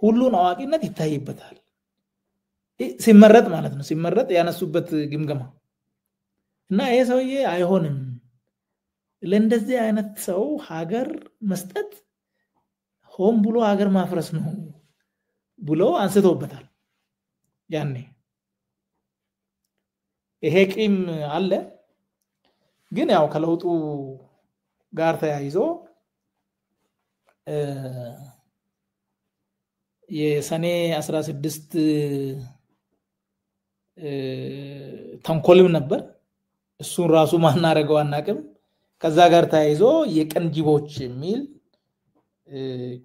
ሁሉን አዋቂነት ይታይበታል። ሲመረጥ ማለት ነው፣ ሲመረጥ ያነሱበት ግምገማ እና ይሄ ሰውዬ አይሆንም ለእንደዚህ አይነት ሰው ሀገር መስጠት ሆን ብሎ ሀገር ማፍረስ ነው ብሎ አንስቶበታል። ያኔ ይሄ ቂም አለ። ግን ያው ከለውጡ ጋር ተያይዞ የሰኔ 16 ተንኮልም ነበር። እሱን ራሱ ማናረገው አናቅም። ከዛ ጋር ተያይዞ የቀን ጅቦች የሚል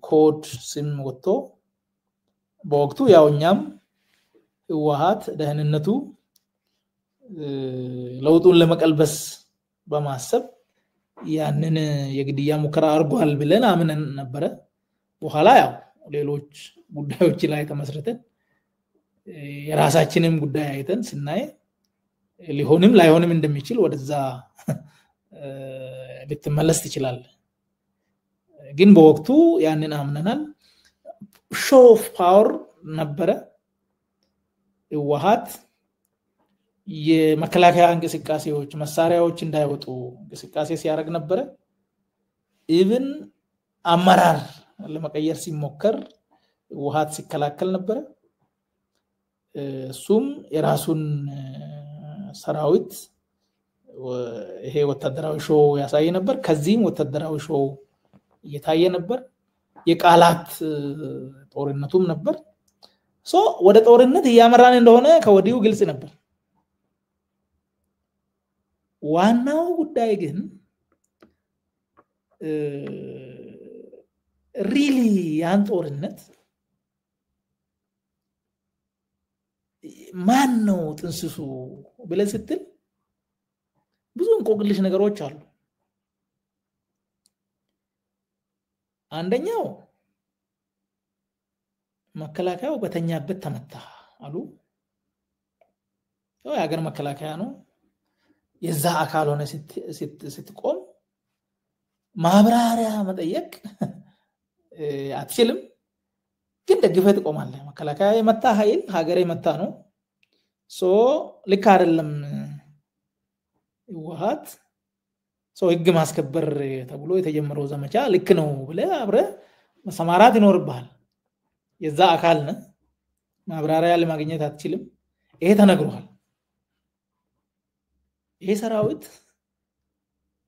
ኮድ ስም ወጥቶ በወቅቱ ያው እኛም ህወሓት ደህንነቱ ለውጡን ለመቀልበስ በማሰብ ያንን የግድያ ሙከራ አርጓል ብለን አምነን ነበር። በኋላ ያው ሌሎች ጉዳዮች ላይ ተመስርተን የራሳችንን ጉዳይ አይተን ስናይ ሊሆንም ላይሆንም እንደሚችል ወደዛ ልትመለስ ትችላል። ግን በወቅቱ ያንን አምነናል። ሾው ኦፍ ፓወር ነበረ። ህወሓት የመከላከያ እንቅስቃሴዎች መሳሪያዎች እንዳይወጡ እንቅስቃሴ ሲያደርግ ነበር። ኢቭን አመራር ለመቀየር ሲሞከር ህወሓት ሲከላከል ነበር። እሱም የራሱን ሰራዊት ይሄ ወታደራዊ ሾው ያሳየ ነበር። ከዚህም ወታደራዊ ሾው እየታየ ነበር። የቃላት ጦርነቱም ነበር። ወደ ጦርነት እያመራን እንደሆነ ከወዲሁ ግልጽ ነበር። ዋናው ጉዳይ ግን ሪሊ ያን ጦርነት ማን ነው ጥንስሱ ብለን ስትል ብዙ እንቆቅልሽ ነገሮች አሉ። አንደኛው መከላከያው በተኛበት ተመታ አሉ። የሀገር መከላከያ ነው፣ የዛ አካል ሆነ ስትቆም ማብራሪያ መጠየቅ አትችልም። ግን ደግፈህ ትቆማለህ። መከላከያ የመታ ኃይል ሀገር የመታ ነው። ልክ አይደለም ህወሓት ህግ ማስከበር ተብሎ የተጀመረው ዘመቻ ልክ ነው ብለህ አብረህ መሰማራት ይኖርብሃል። የዛ አካል ነህ፣ ማብራሪያ ለማግኘት አትችልም። ይሄ ተነግሯል። ይሄ ሰራዊት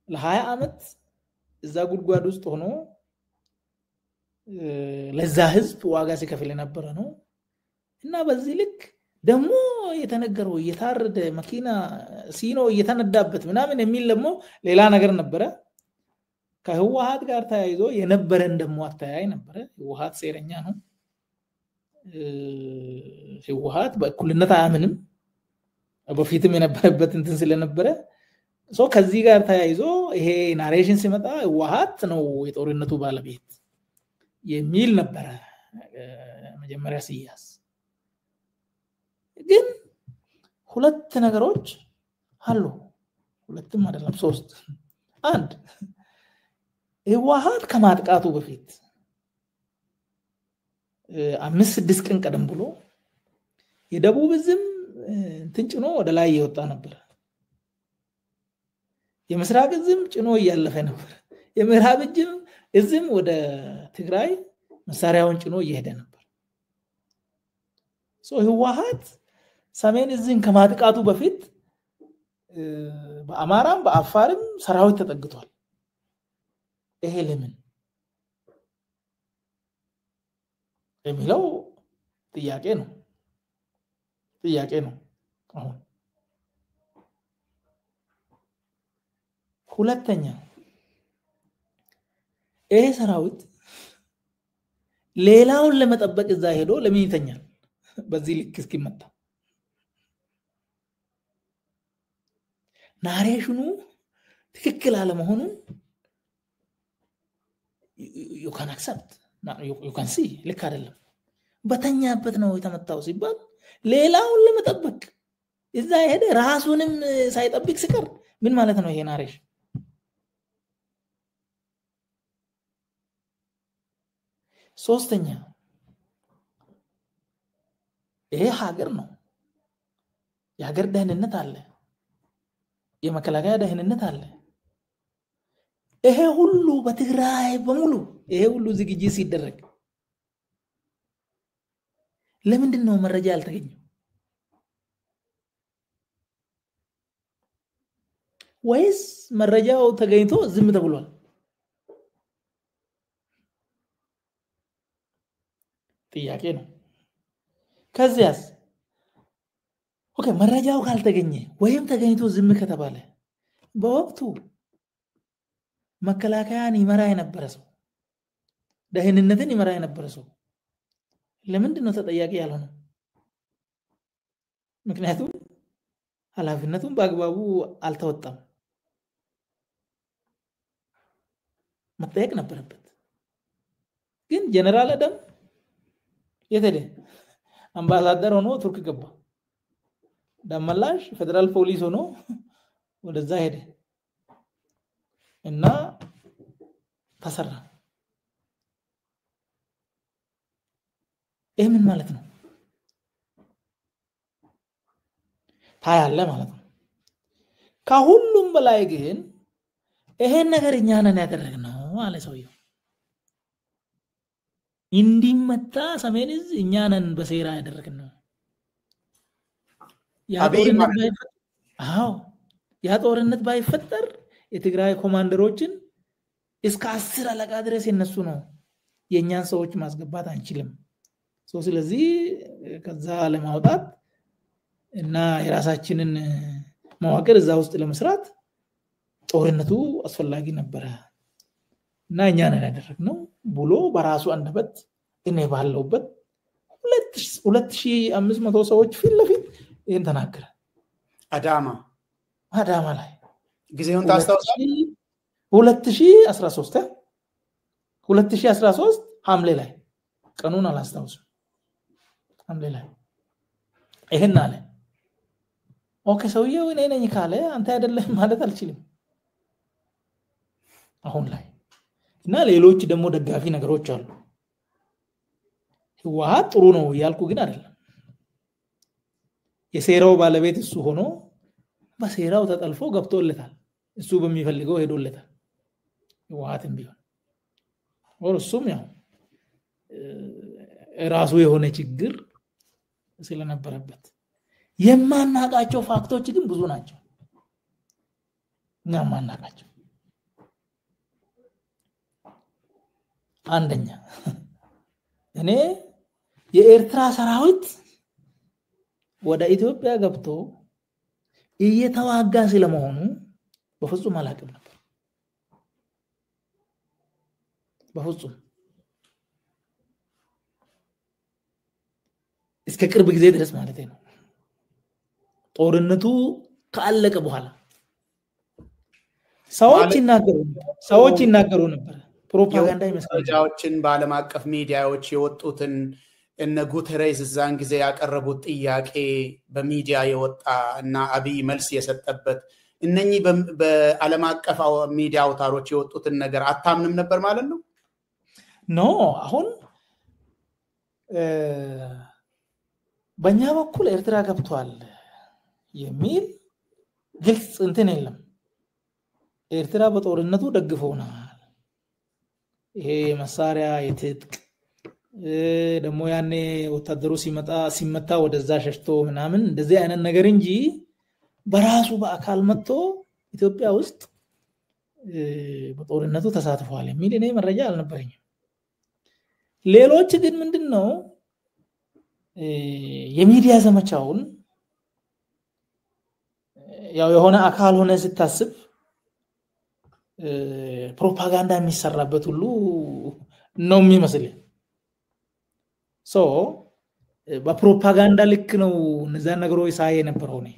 ለ20 ዓመት እዛ ጉድጓድ ውስጥ ሆኖ ለዛ ህዝብ ዋጋ ሲከፍል የነበረ ነው እና በዚህ ልክ ደግሞ የተነገረው እየታረደ መኪና ሲኖ እየተነዳበት ምናምን የሚል ደግሞ ሌላ ነገር ነበረ። ከህወሓት ጋር ተያይዞ የነበረን ደግሞ አተያይ ነበረ። ህወሓት ሴረኛ ነው። ህወሓት በእኩልነት አያምንም። በፊትም የነበረበት እንትን ስለነበረ ከዚህ ጋር ተያይዞ ይሄ ናሬሽን ሲመጣ ህወሓት ነው የጦርነቱ ባለቤት የሚል ነበረ መጀመሪያ ሲያስ። ግን ሁለት ነገሮች አሉ። ሁለትም አይደለም ሶስት። አንድ ህወሓት ከማጥቃቱ በፊት 5-6 ቀን ቀደም ብሎ የደቡብ ዝም እንትን ጭኖ ወደ ላይ እየወጣ ነበር። የምስራቅ ዝም ጭኖ እያለፈ ነበር። የምዕራብ ዝም ወደ ትግራይ መሳሪያውን ጭኖ እየሄደ ነበር። ህወሓት ሰሜን ዝን ከማጥቃቱ በፊት በአማራም በአፋርም ሰራዊት ተጠግቷል። ይሄ ለምን የሚለው ጥያቄ ነው። አሁን ሁለተኛ ይሄ ሰራዊት ሌላውን ለመጠበቅ እዛ ሄዶ ለምን ይተኛል? በዚህ ልክ እስኪመጣ ናሬሽኑ ትክክል አለመሆኑን you can accept you can see ልክ አይደለም በተኛበት ነው የተመታው ሲባል ሌላውን ለመጠበቅ እዛ ሄደ ራሱንም ሳይጠብቅ ሲቀር ምን ማለት ነው ይሄ ናሬሽ ሶስተኛ ይሄ ሀገር ነው የሀገር ደህንነት አለ የመከላከያ ደህንነት አለ ይሄ ሁሉ በትግራይ በሙሉ ይሄ ሁሉ ዝግጅት ሲደረግ ለምንድን ነው መረጃ ያልተገኘው ወይስ መረጃው ተገኝቶ ዝም ተብሏል ጥያቄ ነው ከዚያስ ኦኬ መረጃው ካልተገኘ ወይም ተገኝቶ ዝም ከተባለ በወቅቱ መከላከያን ይመራ የነበረ ሰው ደህንነትን ይመራ የነበረ ሰው ለምንድን ነው ተጠያቂ ያልሆነው ምክንያቱም ኃላፊነቱን በአግባቡ አልተወጣም መጠየቅ ነበረበት ግን ጀነራል አደም የተደ አምባሳደር ሆኖ ቱርክ ገባ ደመላሽ ፌደራል ፖሊስ ሆኖ ወደዛ ሄደ እና ተሰራ ይሄ ምን ማለት ነው ታያለ ማለት ነው ከሁሉም በላይ ግን ይሄን ነገር እኛ ነን ያደረግነው አለ ሰውየው እንዲመታ ሰሜንዝ እኛ ነን በሴራ ያደረግነው ያ ጦርነት ባይፈጠር የትግራይ ኮማንደሮችን እስከ 10 አለቃ ድረስ የነሱ ነው የኛን ሰዎች ማስገባት አንችልም ስለዚህ ከዛ ለማውጣት እና የራሳችንን መዋቅር እዛ ውስጥ ለመስራት ጦርነቱ አስፈላጊ ነበር እና እኛ ነን ያደረግነው ብሎ በራሱ አንደበት እኔ ባለውበት 2500 ሰዎች ፊት ለፊት ይሄን ተናገረ አዳማ ላይ ጊዜውን ታስታውሳለህ 2013 ሐምሌ ላይ ቀኑን አላስታውስም ሐምሌ ላይ ይሄን አለ ኦኬ ሰውየው እኔ ነኝ ካለ አንተ አይደለም ማለት አልችልም አሁን ላይ እና ሌሎች ደግሞ ደጋፊ ነገሮች አሉ ህወሓት ጥሩ ነው ያልኩ ግን አይደለም የሴራው ባለቤት እሱ ሆኖ በሴራው ተጠልፎ ገብቶለታል እሱ በሚፈልገው ሄዶለታል ህወሓትም ቢሆን ወርሱም ያው ራሱ የሆነ ችግር ስለነበረበት የማናቃቸው ፋክቶች ግን ብዙ ናቸው ማናቃቸው አንደኛ እኔ የኤርትራ ሰራዊት ወደ ኢትዮጵያ ገብቶ እየተዋጋ ስለመሆኑ በፍጹም አላውቅም ነበር በፍጹም እስከ ቅርብ ጊዜ ድረስ ማለት ነው ጦርነቱ ካለቀ በኋላ ሰዎች ይናገሩ ነበር ፕሮፓጋንዳ መረጃዎችን በዓለም አቀፍ ሚዲያዎች የወጡትን እነ ጉተሬስ እዛን ጊዜ ያቀረቡት ጥያቄ በሚዲያ የወጣ እና አብይ መልስ የሰጠበት እነኚህ በዓለም አቀፍ ሚዲያ አውታሮች የወጡትን ነገር አታምንም ነበር ማለት ነው ኖ አሁን በእኛ በኩል ኤርትራ ገብቷል የሚል ግልጽ እንትን የለም ኤርትራ በጦርነቱ ደግፈውናል ይሄ መሳሪያ የትጥቅ ደግሞ ያኔ ወታደሩ ሲመታ ወደዛ ሸሽቶ ምናምን እንደዚህ አይነት ነገር እንጂ በራሱ በአካል መጥቶ ኢትዮጵያ ውስጥ በጦርነቱ ተሳትፏል የሚል እኔ መረጃ አልነበረኝም ሌሎች ግን ምንድነው የሚዲያ ዘመቻውን ያው የሆነ አካል ሆነ ሲታስብ ፕሮፓጋንዳ የሚሰራበት ሁሉ ነው የሚመስል በፕሮፓጋንዳ ልክ ነው እነዛ ነገሮች ሳይ የነበረው ነው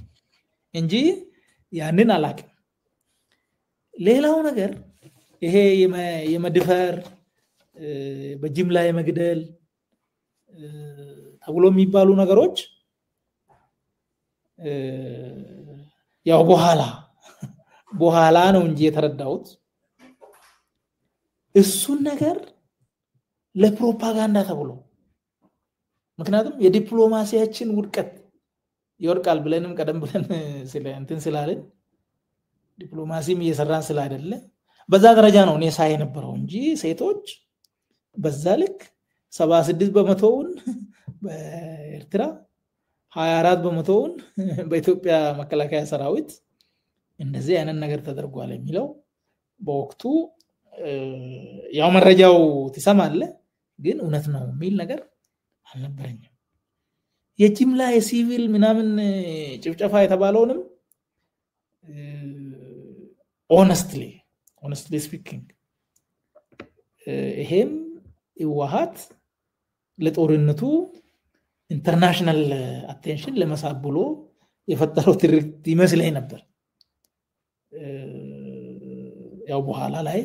እንጂ ያንን አላቅም ሌላው ነገር ይሄ የመድፈር በጅምላ የመግደል ተብሎ የሚባሉ ነገሮች ያው በኋላ ነው እንጂ የተረዳሁት እሱን ነገር ለፕሮፓጋንዳ ተብሎ ምክንያቱም የዲፕሎማሲያችን ውድቀት ይወርቃል ብለንም ቀደም ብለን እንትን ስላለን ዲፕሎማሲም እየሰራን ስላይደለ በዛ ደረጃ ነው እኔ ሳይ ነበረው እንጂ ሴቶች በዛ ልክ 76% በኤርትራ 24% በኢትዮጵያ መከላከያ ሰራዊት እንደዚህ አይነት ነገር ተደርጓል የሚለው በወቅቱ ያው መረጃው ትሰማለህ ግን እውነት ነው የሚል ነገር አልነበረኝም የጅምላ የሲቪል ምናምን ጭፍጨፋ የተባለውንም honestly speaking ይሄም ይዋሃት ለጦርነቱ ኢንተርናሽናል አቴንሽን ለመሳብ ብሎ የፈጠረው ትርክት ይመስለኝ ነበር ያው በኋላ ላይ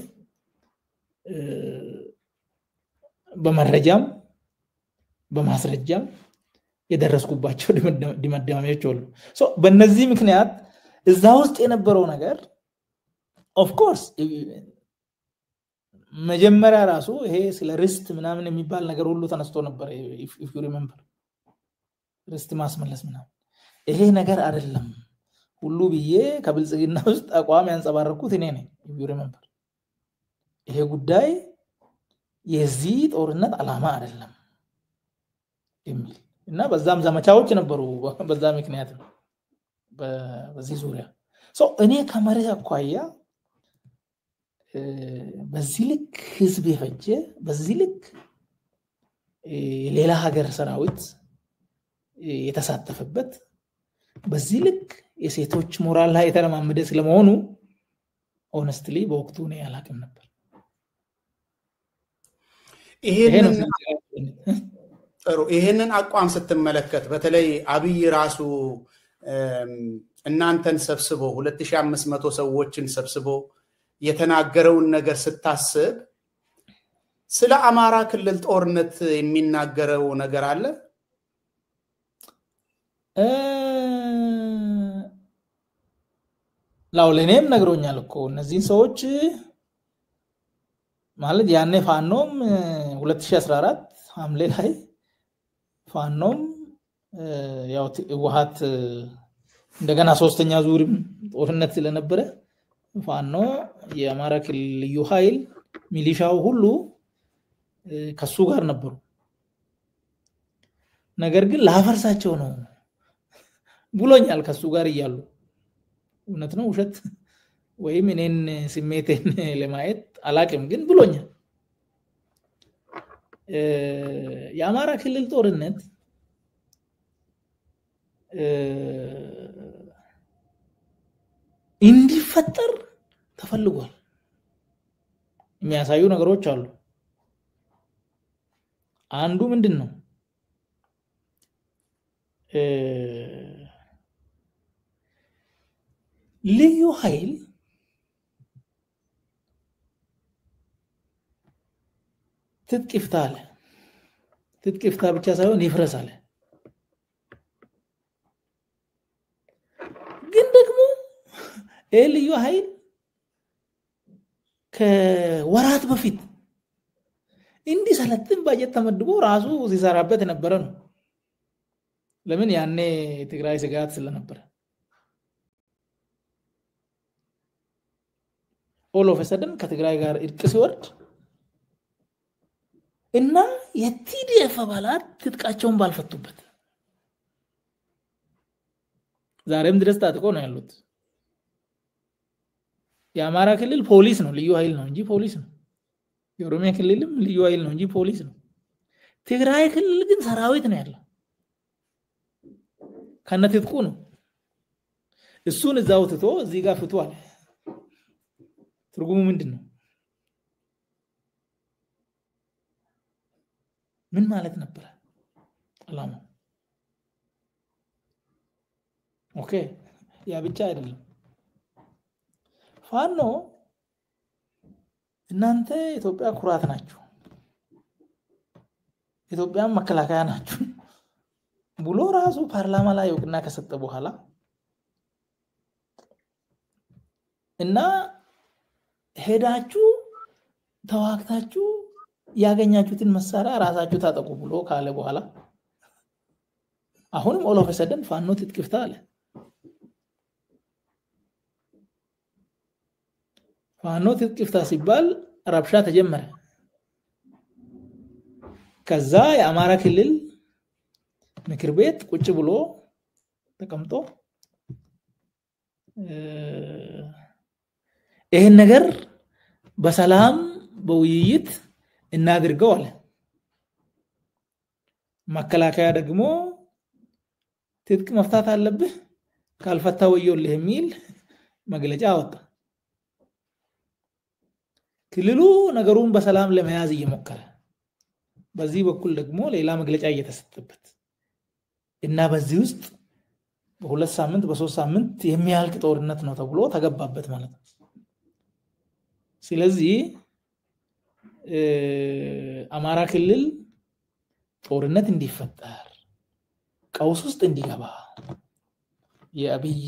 በመረጃም በማስረጃም የደረስኩባቸው ድምዳሜዎች አሉ ሶ በእነዚህ ምክንያት እዛ ውስጥ የነበረው ነገር ኦፍ ኮርስ መጀመሪያ ራሱ ይሄ ስለ ሪስት ምናምን የሚባል ነገር ሁሉ ተነስቶ ነበር if you remember ሪስት ማስመለስ ምናምን ይሄ ነገር አይደለም ሁሉ ብዬ ከብልጽግና ውስጥ አቋም ያንጸባረኩት እኔ ነኝ if you remember ይሄ ጉዳይ የዚህ ጦርነት ዓላማ አይደለም የሚል እና በዛም ዘመቻዎች ነበሩ በዛ ምክንያት በዚህ ዙሪያ ሶ እኔ ከመሬት አኳያ በዚህ ልክ ህዝብ የፈጀ በዚህ ልክ ሌላ ሀገር ሰራዊት የተሳተፈበት በዚህ ልክ የሴቶች ሞራል ላይ የተለማመደ ስለመሆኑ honestly በወቅቱ ነው ያላቀም ነበር ይሄንን አቋም ስትመለከት በተለይ አብይ ራሱ እናንተን ሰብስቦ 2500 ሰዎችን ሰብስቦ የተናገረውን ነገር ስታስብ ስለ አማራ ክልል ጦርነት የሚናገረው ነገር አለ ላውለኔም ነግሮኛል እኮ እነዚህ ሰዎች ማለት ያኔ ፋኖም 2014 ሐምሌ ላይ ፋኖም ያው ውሃት እንደገና ሶስተኛ ዙርም ጦርነት ስለነበረ ፋኖ የአማራ ክልል ልዩ ኃይል ሚሊሻው ሁሉ ከሱ ጋር ነበሩ ነገር ግን ላፈርሳቸው ነው ብሎኛል ከሱ ጋር ይያሉ እውነት ነው ውሸት ወይም እኔን ስሜቴን ለማየት አላቅም ግን ብሎኛል የአማራ ክልል ጦርነት እንዲፈጠር ተፈልጓል የሚያሳዩ ነገሮች አሉ አንዱ ምንድነው ልዩ ኃይል ትጥቅፍታ ብቻ ሳይሆን ይፍረሳል ግን ደግሞ ልዩ ኃይል ከወራት በፊት እንዲህ ሰለጥን ባጀት ተመድቦ ራሱ ሲሰራበት የነበረ ነው ለምን ያኔ ትግራይ ስጋት ስለነበረ all of a sudden ከትግራይ ጋር እርቅ ሲወርድ እና የቲዲኤፍ አባላት ትጥቃቸውን ባልፈቱበት ዛሬም ድረስ ታጥቆ ነው ያሉት የአማራ ክልል ፖሊስ ነው ልዩ ኃይል ነው እንጂ ፖሊስ ነው የኦሮሚያ ክልልም ልዩ ኃይል ነው እንጂ ፖሊስ ነው ትግራይ ክልል ግን ሰራዊት ነው ያለው ከነትጥቁ ነው እሱን እዛው ትቶ እዚህ ጋር ፍቷል ትርጉሙ ምንድነው ምን ማለት ነበር አላማ ኦኬ ያ ብቻ አይደለም ፋኖ እናንተ ኢትዮጵያ ኩራት ናችሁ ኢትዮጵያ መከላከያ ናችሁ ብሎ ራሱ ፓርላማ ላይ ወቅና ከሰጠ በኋላ እና ሄዳችሁ ተዋክታችሁ ያገኛችሁትን መሳሪያ ራሳችሁ ታጠቁ ብሎ ካለ በኋላ አሁንም ኦል ኦፍ ሰደን ፋኖ ትጥቅፍታ አለ ፋኖ ትጥቅፍታ ሲባል ረብሻ ተጀመረ ከዛ የአማራ ክልል ምክር ቤት ቁጭ ብሎ ተቀምጦ ይሄን ነገር በሰላም በውይይት እናድርገው አለ መከላከያ ደግሞ ትጥቅ መፍታት አለብህ ካልፈታ ወዮልህ የሚል መግለጫ አወጣ ክልሉ ነገሩን በሰላም ለመያዝ እየሞከረ በዚህ በኩል ደግሞ ሌላ መግለጫ እየተሰጠበት እና በዚህ ውስጥ በሁለት ሳምንት በሶስት ሳምንት የሚያልቅ ጦርነት ነው ተብሎ ተገባበት ማለት ነው ስለዚህ አማራ ክልል ጦርነት እንዲፈጠር ቀውስ ውስጥ እንዲገባ የአብይ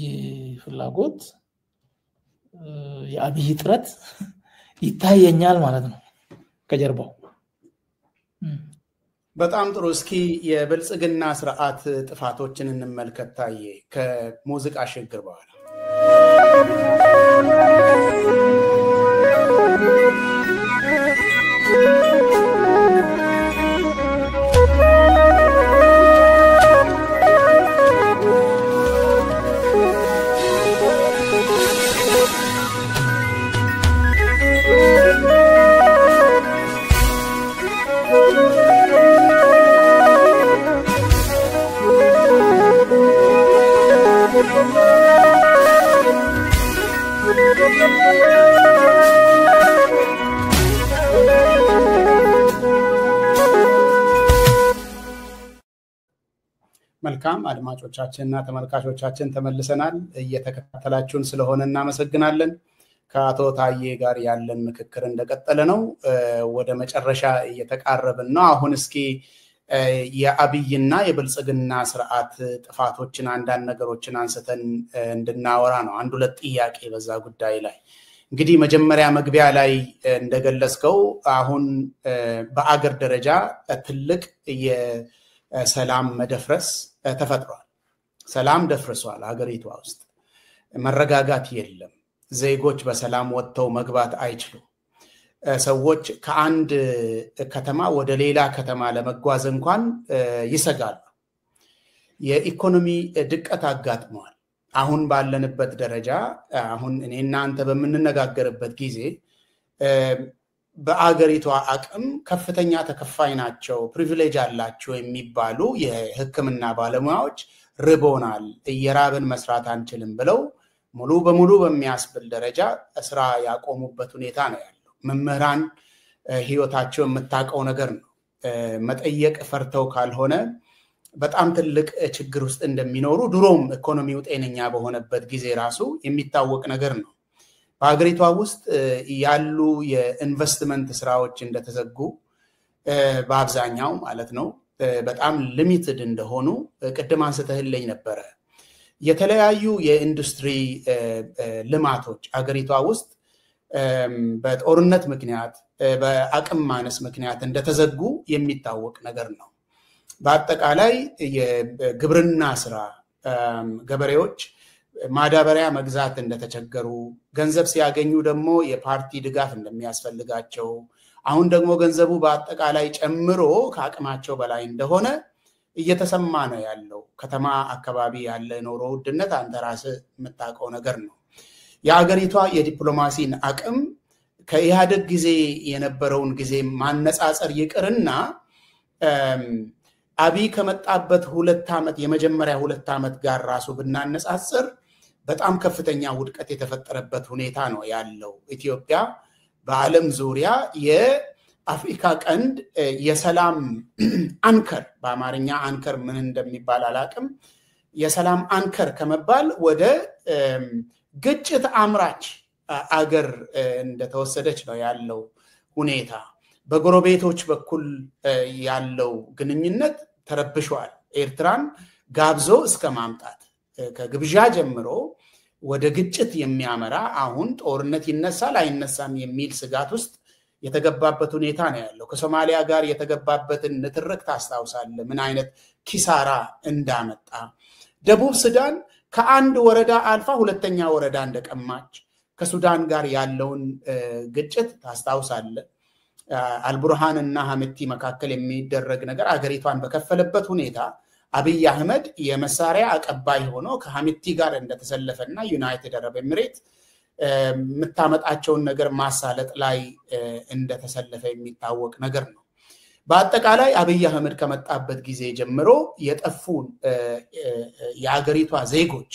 ፍላጎት የአብይ ጥረት ይታየኛል ማለት ነው ከጀርባው በጣም ጥሩ እስኪ የብልጽግና ስርዓት ጥፋቶችን እንመልከት ታዬ ከሙዚቃ ሽግግር በኋላ መልካም አድማጮቻችንና ተመልካቾቻችን ተመልሰናል እየተከታተላችሁን ስለሆነ እናመሰግናለን ከአቶ ታዬ ጋር ያለን ምክክር እንደቀጠለ ነው ወደ መጨረሻ እየተቃረብን ነው አሁን እስኪ የአብይና የብልጽግና ስርዓት ጥፋቶችን አንዳንድ ነገሮችን አንስተን እንድናወራ ነው አንድ ሁለት ጥያቄ በዛ ጉዳይ ላይ እንግዲህ መጀመሪያ መግቢያ ላይ እንደገለጽከው አሁን በአገር ደረጃ ትልቅ የሰላም መደፍረስ ተፈጥሯል ሰላም ደፍርሷል ሀገሪቷ ውስጥ መረጋጋት የለም ዜጎች በሰላም ወጥተው መግባት አይችሉም ሰዎች ከአንድ ከተማ ወደ ሌላ ከተማ ለመጓዝ እንኳን ይሰጋሉ የኢኮኖሚ ድቀት አጋጥሟል አሁን ባለንበት ደረጃ አሁን እኔና አንተ በመነጋገርበት ጊዜ በአገሪቷ አቅም ከፍተኛ ተከፋይ ናቸው ፕሪቪሌጅ አላቸው የሚባሉ የህክምና ባለሙያዎች ርቦናል እየራብን መስራት አንችልም ብለው ሙሉ በሙሉ በሚያስብል ደረጃ ስራ ያቆሙበት ሁኔታ ነው ያለው መምህራን ህይወታቸው የምታቀው ነገር ነው መጠየቅ ፈርተው ካልሆነ በጣም ትልቅ ችግር ውስጥ እንደሚኖሩ ድሮም ኢኮኖሚው ጤነኛ በሆነበት ጊዜ ራሱ የሚታወቅ ነገር ነው በአገሪቷ ውስጥ ያሉ የኢንቨስትመንት ስራዎች እንደተዘጉ በአብዛኛው ማለት ነው በጣም ሊሚትድ እንደሆኑ ቅድም አንስተህልኝ ነበር የተለያዩ የኢንዱስትሪ ልማቶች አገሪቷ ውስጥ በጦርነት ምክንያት በአቅም ማነስ ምክንያት እንደተዘጉ የሚታወቅ ነገር ነው በአጠቃላይ የግብርና ስራ ገበሬዎች ማዳበሪያ መግዛት እንደተቸገሩ ገንዘብ ሲያገኙ ደግሞ የፓርቲ ድጋፍ እንደሚያስፈልጋቸው አሁን ደግሞ ገንዘቡ በአጠቃላይ ጨምሮ ከአቅማቸው በላይ እንደሆነ እየተሰማ ነው ያለው ከተማ አካባቢ ያለ ኑሮ ውድነት አንተ ራስህ የምታውቀው ነገር ነው የአገሪቷ የዲፕሎማሲን አቅም ከኢህአዴግ ጊዜ የነበረውን ጊዜ ማነጻጸር ይቅርና አብይ ከመጣበት 2 አመት የመጀመሪያ 2 አመት ጋር ራሱ ብናነጻጽር በጣም ከፍተኛ ውድቀት የተፈጠረበት ሁኔታ ነው ያለው ኢትዮጵያ በዓለም ዙሪያ የአፍሪካ ቀንድ የሰላም አንከር በአማርኛ አንከር ምን እንደሚባል አላቅም የሰላም አንከር ከመባል ወደ ግጭት አምራች አገር እንደተወሰደች ነው ያለው ሁኔታ። በጎረቤቶች በኩል ያለው ግንኙነት ተረብሿል። ኤርትራን ጋብዞ እስከ ማምጣት ከግብዣ ጀምሮ ወደ ግጭት የሚያመራ አሁን ጦርነት ይነሳል አይነሳም የሚል ስጋት ውስጥ የተገባበት ሁኔታ ነው ያለው። ከሶማሊያ ጋር የተገባበትን ንትርክ ታስታውሳለህ፣ ምን አይነት ኪሳራ እንዳመጣ። ደቡብ ሱዳን ከአንድ ወረዳ አልፋ ሁለተኛ ወረዳ እንደቀማች፣ ከሱዳን ጋር ያለውን ግጭት ታስታውሳለህ። አልቡርሃን እና ሐምቲ መካከል የሚደረግ ነገር አገሪቷን በከፈለበት ሁኔታ አብይ አህመድ የመሳሪያ አቀባይ ሆኖ ከሐምቲ ጋር እንደተሰለፈና ዩናይትድ አረብ ኤሚሬት የምታመጣቸውን ነገር ማሳለጥ ላይ እንደተሰለፈ የሚታወቅ ነገር ነው። በአጠቃላይ አብይ አህመድ ከመጣበት ጊዜ ጀምሮ የጠፉ የአገሪቷ ዜጎች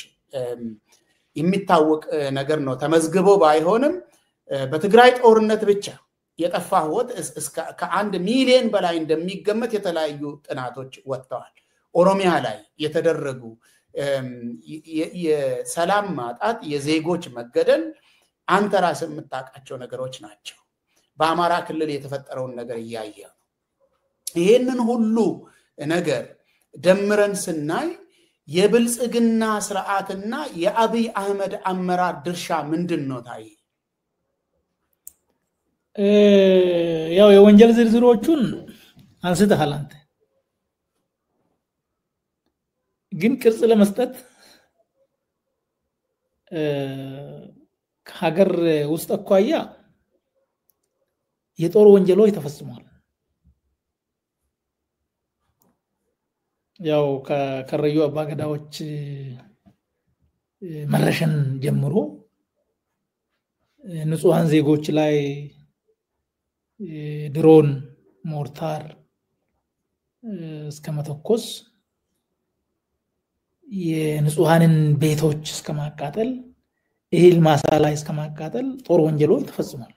የሚታወቅ ነገር ነው። ተመዝግቦ ባይሆንም በትግራይ ጦርነት ብቻ የጠፋ ህይወት ከ1 ሚሊዮን በላይ እንደሚገመት የተለያዩ ጥናቶች ወጥተዋል። ኦሮሚያ ላይ የተደረጉ የሰላም ማጣት፣ የዜጎች መገደል አንተ ራስህ የምታውቃቸው ነገሮች ናቸው። በአማራ ክልል የተፈጠረውን ነገር እያየ ነው። ይሄንን ሁሉ ነገር ደምረን ስናይ የብልጽግና ስርዓትና የአብይ አህመድ አመራር ድርሻ ምንድን ነው ታዬ? ያው የወንጀል ዝርዝሮቹን አንስተሃል አንተ፣ ግን ቅርጽ ለመስጠት ከሀገር ውስጥ አኳያ የጦር ወንጀሎች ተፈጽሟል። ያው ከከረዩ አባገዳዎች መረሸን ጀምሮ ንጹሃን ዜጎች ላይ ድሮን፣ ሞርታር እስከ መተኮስ፣ የንጹሃንን ቤቶች እስከ ማቃጠል፣ እህል ማሳ ላይ እስከ ማቃጠል ጦር ወንጀሎች ተፈጽሟል።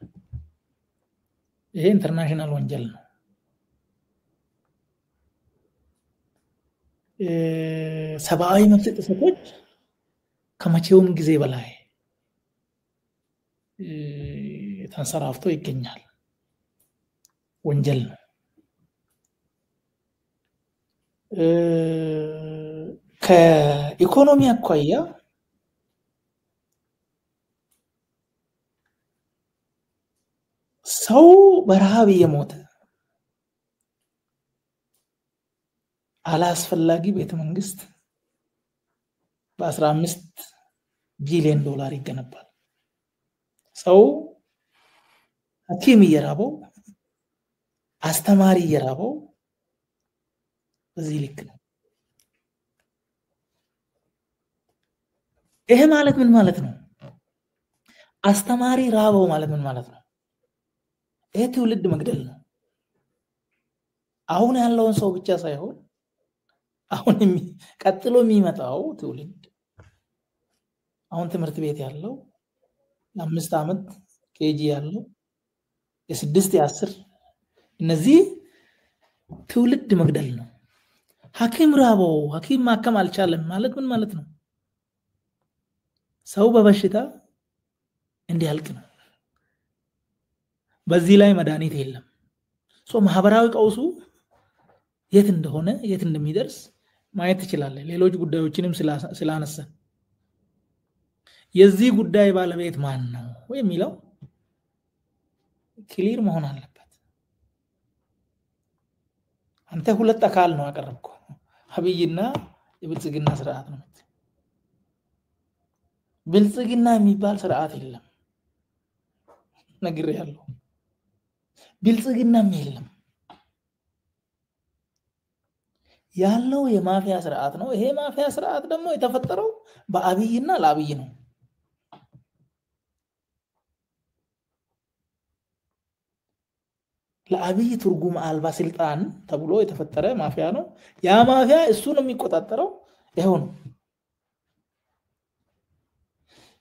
ይሄ ኢንተርናሽናል ወንጀል ነው። ሰብአዊ መብት ጥሰቶች ከመቼውም ጊዜ በላይ ተንሰራፍቶ ይገኛል። ወንጀል ነው። ከኢኮኖሚ አኳያ ሰው በረሃብ እየሞተ አላስፈላጊ ቤተ መንግስት በ15 ቢሊዮን ዶላር ይገነባል። ሰው ሐኪም እየራበው አስተማሪ እየራበው በዚህ ልክ ነው። ይሄ ማለት ምን ማለት ነው? አስተማሪ ራበው ማለት ምን ማለት ነው? ይሄ ትውልድ መግደል ነው። አሁን ያለውን ሰው ብቻ ሳይሆን አሁን ቀጥሎ የሚመጣው ትውልድ፣ አሁን ትምህርት ቤት ያለው የ5 ዓመት ኬጂ ያለው የ6 የ10 እነዚህ ትውልድ መግደል ነው። ሐኪም ራበው ሐኪም ማከም አልቻለም ማለት ምን ማለት ነው? ሰው በበሽታ እንዲያልቅ ነው። በዚህ ላይ መድኃኒት የለም። ማህበራዊ ቀውሱ የት እንደሆነ የት እንደሚደርስ ማየት ትችላለህ። ሌሎች ጉዳዮችንም ስላነሳን የዚህ ጉዳይ ባለቤት ማን ነው የሚለው ክሊር መሆን አለበት። አንተ ሁለት አካል ነው አቀረብከው፣ አብይና የብልጽግና ስርዓት ነው። ብልጽግና የሚባል ስርዓት የለም ነግሬያለሁ። ብልጽግናም የለም። ያለው የማፊያ ስርዓት ነው። ይሄ ማፊያ ስርዓት ደግሞ የተፈጠረው በአብይና ለአብይ ነው። ለአብይ ትርጉም አልባ ስልጣን ተብሎ የተፈጠረ ማፊያ ነው። ያ ማፊያ እሱ ነው የሚቆጣጠረው። ይሄው ነው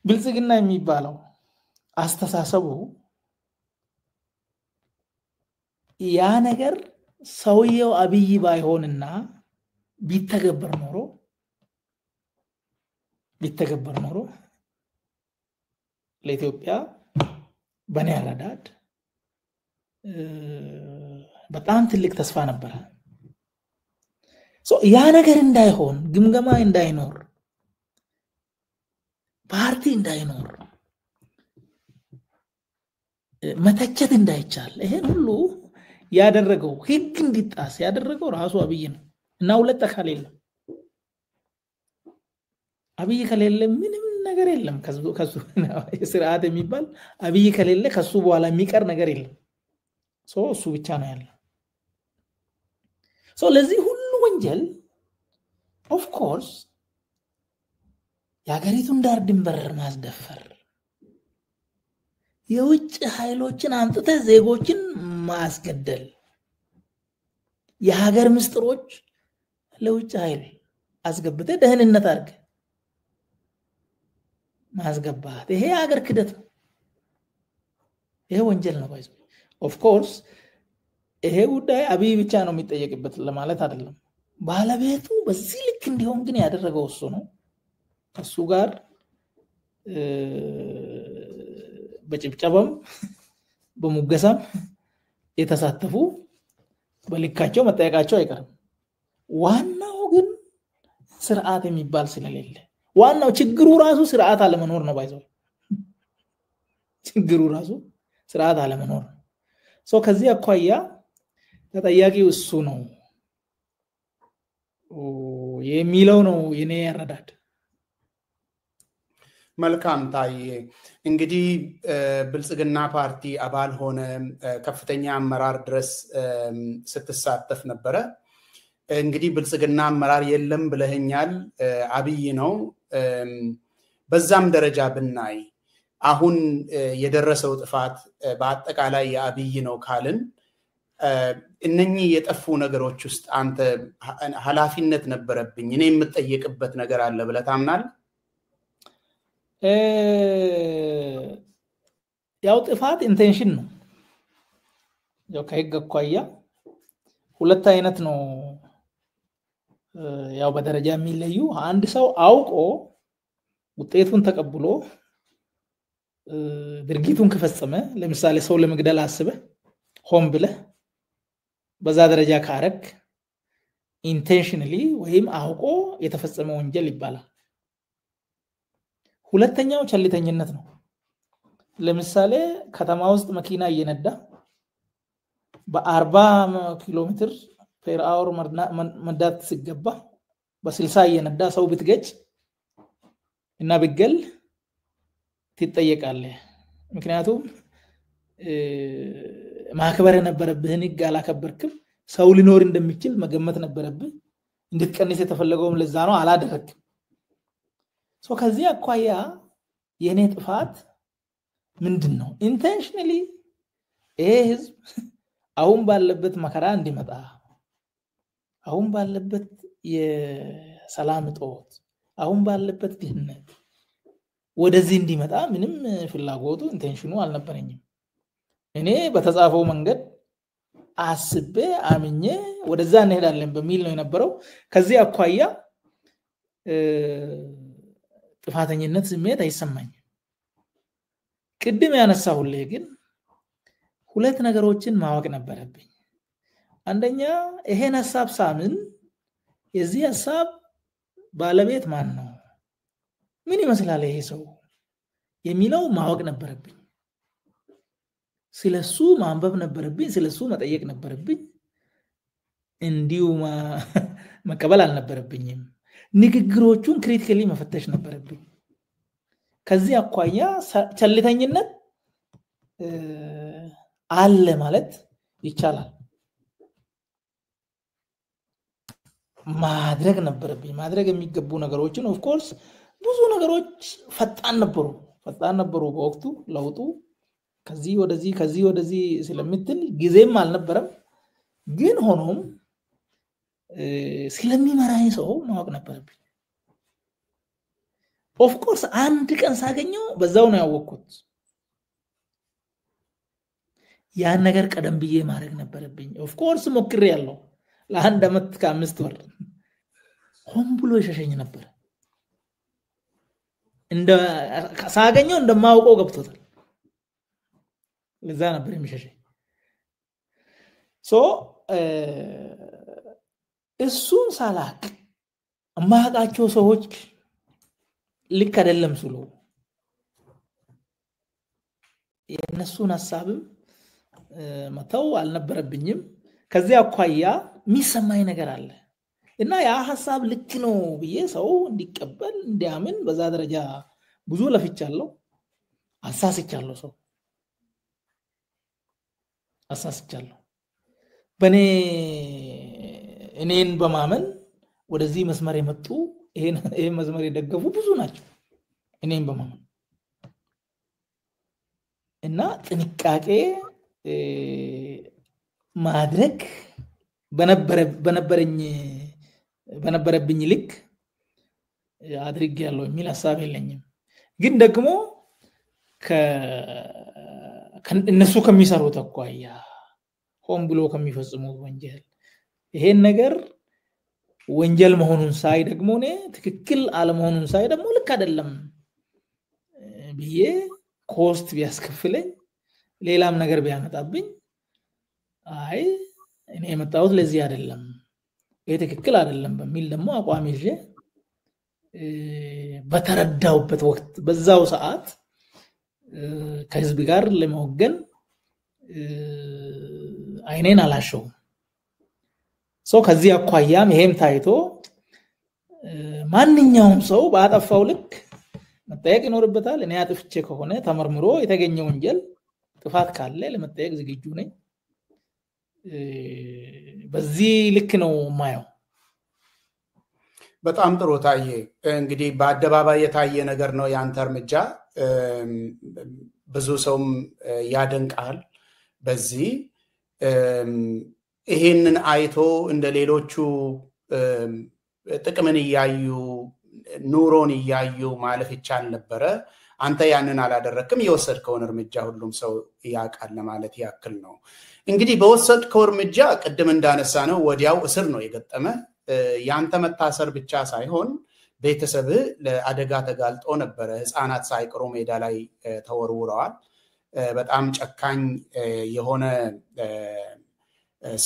ብልጽግና የሚባለው አስተሳሰቡ። ያ ነገር ሰውየው አብይ ባይሆንና ቢተገበር ኖሮ ለኢትዮጵያ በኔ አረዳድ በጣም ትልቅ ተስፋ ነበር ያ ነገር እንዳይሆን ግምገማ እንዳይኖር ፓርቲ እንዳይኖር መተቸት እንዳይቻል ይሄን ሁሉ ያደረገው ህግ እንዲጣስ ያደረገው ራሱ አብይ ነው እና ሁለት አካል የለም አብይ ከሌለ ምንም ነገር የለም ከሱ ስርዓት የሚባል አብይ ከሌለ ከሱ በኋላ የሚቀር ነገር የለም እሱ ብቻ ነው ያለው ለዚህ ሁሉ ወንጀል ኦፍ ኮርስ የሀገሪቱን ዳር ድንበር ማስደፈር የውጭ ኃይሎችን አንጥተ ዜጎችን ማስገደል የሀገር ምስጥሮች ለውጭ ኃይል አስገብተ ደህንነት አድርገ ማስገባት ይሄ ሀገር ክደት ነው ይሄ ወንጀል ነው ባይዘው ኦፍ ኮርስ ይሄ ጉዳይ አብይ ብቻ ነው የሚጠየቅበት ለማለት አይደለም ባለቤቱ በዚህ ልክ እንዲሆን ግን ያደረገው እሱ ነው እሱ ጋር በጭብጨባም በሙገሳም የተሳተፉ በልካቸው መጠየቃቸው አይቀርም ዋናው ግን ስርዓት የሚባል ስለሌለ ዋናው ችግሩ ራሱ ስርዓት አለመኖር ነው ባይዘው ችግሩ ራሱ ስርዓት አለመኖር ከዚህ አኳያ ተጠያቂው እሱ ነው የሚለው ነው የኔ ያረዳድ መልካም ታዬ እንግዲህ ብልጽግና ፓርቲ አባል ሆነ ከፍተኛ አመራር ድረስ ስትሳተፍ ነበረ እንግዲህ ብልጽግና አመራር የለም ብለህኛል አብይ ነው በዛም ደረጃ ብናይ አሁን የደረሰው ጥፋት በአጠቃላይ የአብይ ነው ካልን እነኚህ የጠፉ ነገሮች ውስጥ አንተ ኃላፊነት ነበረብኝ እኔ የምጠየቅበት ነገር አለ ብለህ ታምናለህ ያው ጥፋት ኢንቴንሽን ነው ያው ከህግ አኳያ ሁለት አይነት ነው ያው በደረጃ የሚለዩ አንድ ሰው አውቆ ውጤቱን ተቀብሎ ድርጊቱን ከፈጸመ ለምሳሌ ሰው ለመግደል አስበ ሆን ብለህ በዛ ደረጃ ካረክ ኢንቴንሽናሊ ወይም አውቆ የተፈጸመ ወንጀል ይባላል ሁለተኛው ቸልተኝነት ነው ለምሳሌ ከተማ ውስጥ መኪና እየነዳ በ40 ኪሎ ሜትር ፐር አወር መንዳት ሲገባ በ60 እየነዳ ሰው ብትገጭ እና ብገል ትጠየቃለህ ምክንያቱም ማክበር የነበረብህን ህግ አላከበርክም ሰው ሊኖር እንደሚችል መገመት ነበረብህ እንድትቀንስ የተፈለገውም ለዛ ነው አላደረክም ከዚህ አኳያ የኔ ጥፋት ምንድነው ኢንቴንሽናሊ ይሄ ህዝብ አሁን ባለበት መከራ እንዲመጣ አሁን ባለበት የሰላም እጦት አሁን ባለበት ድህነት ወደዚህ እንዲመጣ ምንም ፍላጎቱ ኢንቴንሽኑ አልነበረኝም እኔ በተጻፈው መንገድ አስቤ አምኜ ወደዛ እንሄዳለን በሚል ነው የነበረው ከዚህ አኳያ ጥፋተኝነት ስሜት አይሰማኝም ቅድም ያነሳሁልህ ግን ሁለት ነገሮችን ማወቅ ነበረብኝ አንደኛ ይሄን ሐሳብ ሳምን የዚህ ሐሳብ ባለቤት ማን ነው ምን ይመስላል ይሄ ሰው የሚለው ማወቅ ነበረብኝ ስለሱ ማንበብ ነበረብኝ ስለሱ መጠየቅ ነበረብኝ እንዲሁ መቀበል አልነበረብኝም ንግግሮቹን ክሪቲካሊ መፈተሽ ነበረብኝ ከዚህ አኳያ ቸልተኝነት አለ ማለት ይቻላል ማድረግ ነበረብኝ ማድረግ የሚገቡ ነገሮችን ኦፍ ኮርስ ብዙ ነገሮች ፈጣን ነበሩ በወቅቱ ለውጡ ከዚህ ወደዚህ ስለምትል ጊዜም አልነበረም ግን ሆኖም ስለሚመራኝ ሰው ማወቅ ነበረብኝ ኦፍ ኮርስ አንድ ቀን ሳገኘው በዛው ነው ያወቅኩት ያን ነገር ቀደም ብዬ ማድረግ ነበረብኝ ኦፍ ኮርስ ሞክሬያለሁ ለአንድ አመት ከ5 ወር ሆን ብሎ ይሸሸኝ ነበር እንደ ሳገኘው እንደማውቀው ገብቶታል ለዛ ነበር የሚሸሸኝ ሶ እሱን ሳላቅ ማቃቸው ሰዎች ልክ አይደለም ስሉ የነሱን ሐሳብም መተው አልነበረብኝም ከዚያ አኳያ የሚሰማኝ ነገር አለ እና ያ ሐሳብ ልክ ነው ብዬ ሰው እንዲቀበል እንዲያምን በዛ ደረጃ ብዙ ለፍቻለሁ አሳስቻለሁ ሰው አሳስቻለሁ በኔ እኔን በማመን ወደዚህ መስመር የመጡ ይሄን መስመር የደገፉ ብዙ ናቸው እኔን በማመን እና ጥንቃቄ ማድረግ በነበረብኝ ልክ አድርጌያለሁ የሚል ሐሳብ የለኝም ግን ደግሞ እነሱ ከሚሰሩት አኳያ ሆን ብሎ ከሚፈጽሙት ወንጀል ይሄን ነገር ወንጀል መሆኑን ሳይ ደግሞ እኔ ትክክል አለመሆኑን ሳይ ደግሞ ልክ አይደለም ብዬ ኮስት ቢያስከፍለኝ ሌላም ነገር ቢያመጣብኝ አይ እኔ የመጣሁት ለዚህ አይደለም ይሄ ትክክል አይደለም በሚል ደግሞ አቋም ይዤ በተረዳውበት ወቅት በዛው ሰዓት ከህዝብ ጋር ለመወገን አይኔን አላሸው ሶ ከዚህ አኳያም ይሄም ታይቶ ማንኛውም ሰው ባጠፋው ልክ መጠየቅ ይኖርበታል እኔ አጥፍቼ ከሆነ ተመርምሮ የተገኘው ወንጀል ጥፋት ካለ ለመጠየቅ ዝግጁ ነኝ በዚህ ልክ ነው ማየው በጣም ጥሩ ታዬ እንግዲህ በአደባባይ የታየ ነገር ነው ያንተ እርምጃ ብዙ ሰውም ያደንቃል በዚህ ይሄንን አይቶ እንደ ሌሎቹ ጥቅምን ያዩ ኑሮን ያዩ ማለፍ ይቻል ነበር አንተ ያንን አላደረክም የወሰድከውን እርምጃ ሁሉም ሰው ያቃል ለማለት ያክል ነው እንግዲህ በወሰድከው እርምጃ ቀደም እንዳነሳ ነው ወዲያው እስር ነው የገጠመ ያንተ መታሰር ብቻ ሳይሆን ቤተሰብ ለአደጋ ተጋልጦ ነበር ህፃናት ሳይቀሩ ሜዳ ላይ ተወርውረዋል በጣም ጨካኝ የሆነ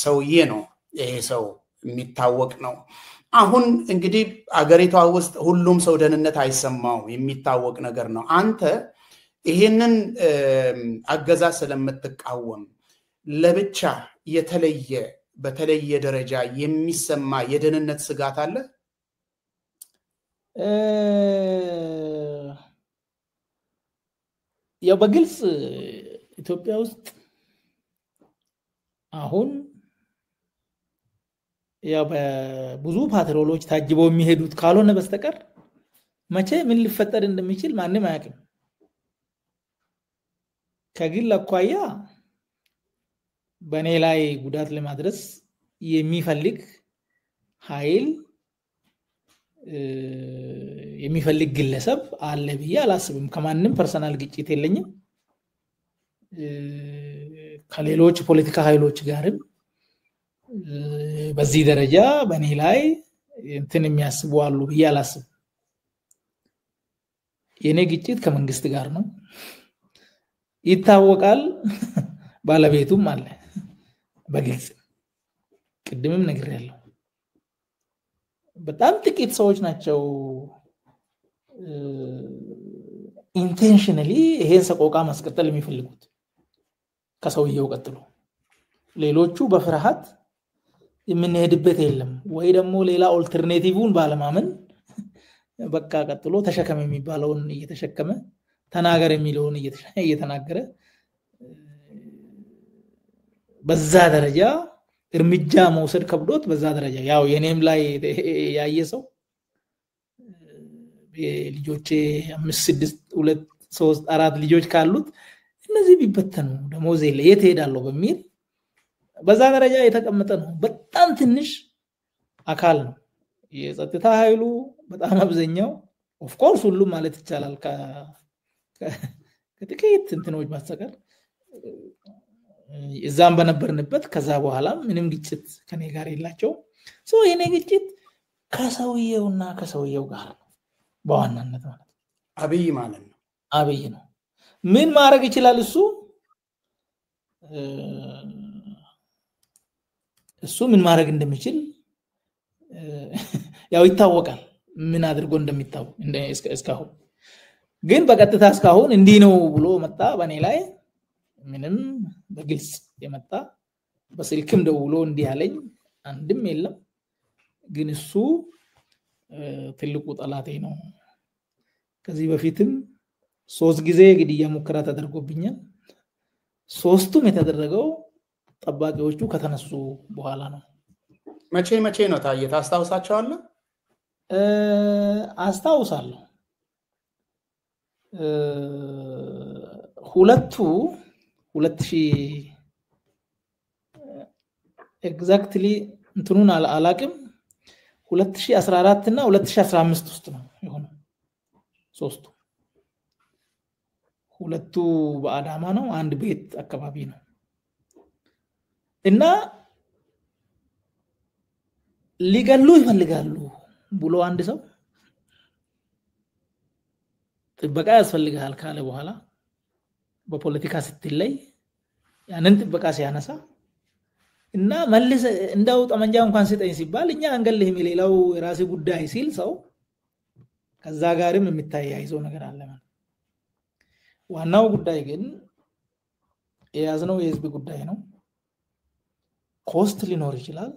ሰውዬ ነው ይሄ ሰው የሚታወቅ ነው አሁን እንግዲህ አገሪቷ ውስጥ ሁሉም ሰው ደህንነት አይሰማው የሚታወቅ ነገር ነው አንተ ይሄንን አገዛዝ ስለምትቃወም ለብቻ በተለየ ደረጃ የሚሰማ የደህንነት ስጋት አለ ያው በግልጽ ኢትዮጵያ ውስጥ አሁን ያው በብዙ ፓትሮሎች ታጅበው የሚሄዱት ካልሆነ በስተቀር መቼ ምን ሊፈጠር እንደሚችል ማንንም አያውቅም ከግል አኳያ በኔ ላይ ጉዳት ለማድረስ የሚፈልግ ኃይል የሚፈልግ ግለሰብ አለ ብዬ አላስብም ከማንንም ፐርሰናል ግጭት የለኝም ከሌሎች ፖለቲካ ኃይሎች ጋርም በዚህ ደረጃ በኔ ላይ እንትን የሚያስቡ አሉ ብዬ አላስብም የኔ ግጭት ከመንግስት ጋር ነው ይታወቃል ባለቤቱም አለ በግልጽ ቅድምም ነግሬያለሁ በጣም ጥቂት ሰዎች ናቸው ኢንቴንሽናሊ ይሄን ሰቆቃ ማስቀጠል የሚፈልጉት ከሰውየው ቀጥሎ ሌሎቹ በፍርሃት የምንሄድበት የለም ወይ ደግሞ ሌላ ኦልተርኔቲቭን ባለማመን በቃ ቀጥሎ ተሸከም የሚባለውን እየተሸከመ ተናገር የሚለውን እየተናገረ በዛ ደረጃ እርምጃ መውሰድ ከብዶት በዛ ደረጃ ያው የኔም ላይ ያየሰው ልጆቼ 5 6 2 3 4 ልጆች ካሉት እነዚህ ቢበተኑ ደሞዝ የት ሄዳለው በሚል በዛ ደረጃ የተቀመጠ ነው በጣም ትንሽ አካል ነው የጸጥታ ኃይሉ በጣም አብዛኛው ኦፍ ኮርስ ሁሉም ማለት ይቻላል ከጥቂት እንትኖች ማስተቀር እዛም በነበርንበት ከዛ በኋላ ምንም ግጭት ከኔ ጋር የላቸው የኔ ግጭት ከሰውየውና ከሰውየው ጋር በዋናነት ማለት አብይ ማለት ነው። አብይ ነው። ምን ማድረግ ይችላል እሱ ምን ማድረግ እንደሚችል ያው ይታወቃል፣ ምን አድርጎ እንደሚታወቅ እስካሁን። ግን በቀጥታ እስካሁን እንዲህ ነው ብሎ መጣ በኔ ላይ ምንም በግልጽ የመጣ በስልክም ደውሎ እንዲህ ያለኝ አንድም የለም። ግን እሱ ትልቁ ጠላቴ ነው። ከዚህ በፊትም 3 ጊዜ ግድያ ሙከራ ተደርጎብኛል። 3ቱም የተደረገው ጠባቂዎቹ ከተነሱ በኋላ ነው። መቼ ነው ታየ? ታስታውሳቸዋለህ? አስታውሳለሁ። ሁለቱ 2000 ኤግዛክትሊ እንትኑን አላቅም 2014 እና 2015 ውስጥ ነው የሆነው። 3ቱ ሁለቱ በአዳማ ነው፣ አንድ ቤት አካባቢ ነው። እና ሊገሉ ይፈልጋሉ ብሎ አንድ ሰው ጥበቃ ያስፈልጋል ካለ በኋላ በፖለቲካ ስትለይ ያንን ጥበቃ ሲያነሳ እና መልስ እንደው ጠመንጃ እንኳን ሲጠኝ ሲባል እኛ አንገልህም የሌላው የራሴ ጉዳይ ሲል ሰው ከዛ ጋርም የሚታያይዘው ነገር አለ ማለት። ዋናው ጉዳይ ግን የያዝነው የህዝብ ጉዳይ ነው። ኮስት ሊኖር ይችላል።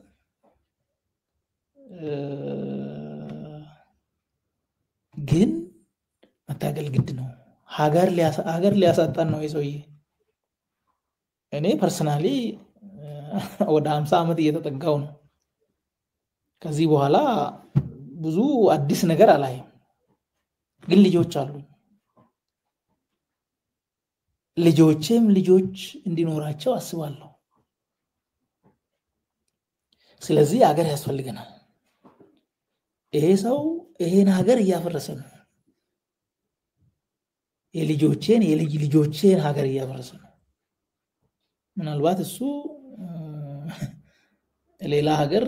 ግን መታገል ግድ ነው። ሀገር ሊያሳጣን ነው የሰውዬ። እኔ ፐርሰናሊ ወደ 50 ዓመት እየተጠጋው ነው። ከዚህ በኋላ ብዙ አዲስ ነገር አላየም። ግን ልጆች አሉ። ልጆቼም ልጆች እንዲኖራቸው አስባለሁ። ስለዚህ ሀገር ያስፈልገናል። ይሄ ሰው ይሄን ሀገር እያፈረሰ ነው። የልጆቼን ሀገር እያፈረሰ ነው። ምናልባት እሱ ሌላ ሀገር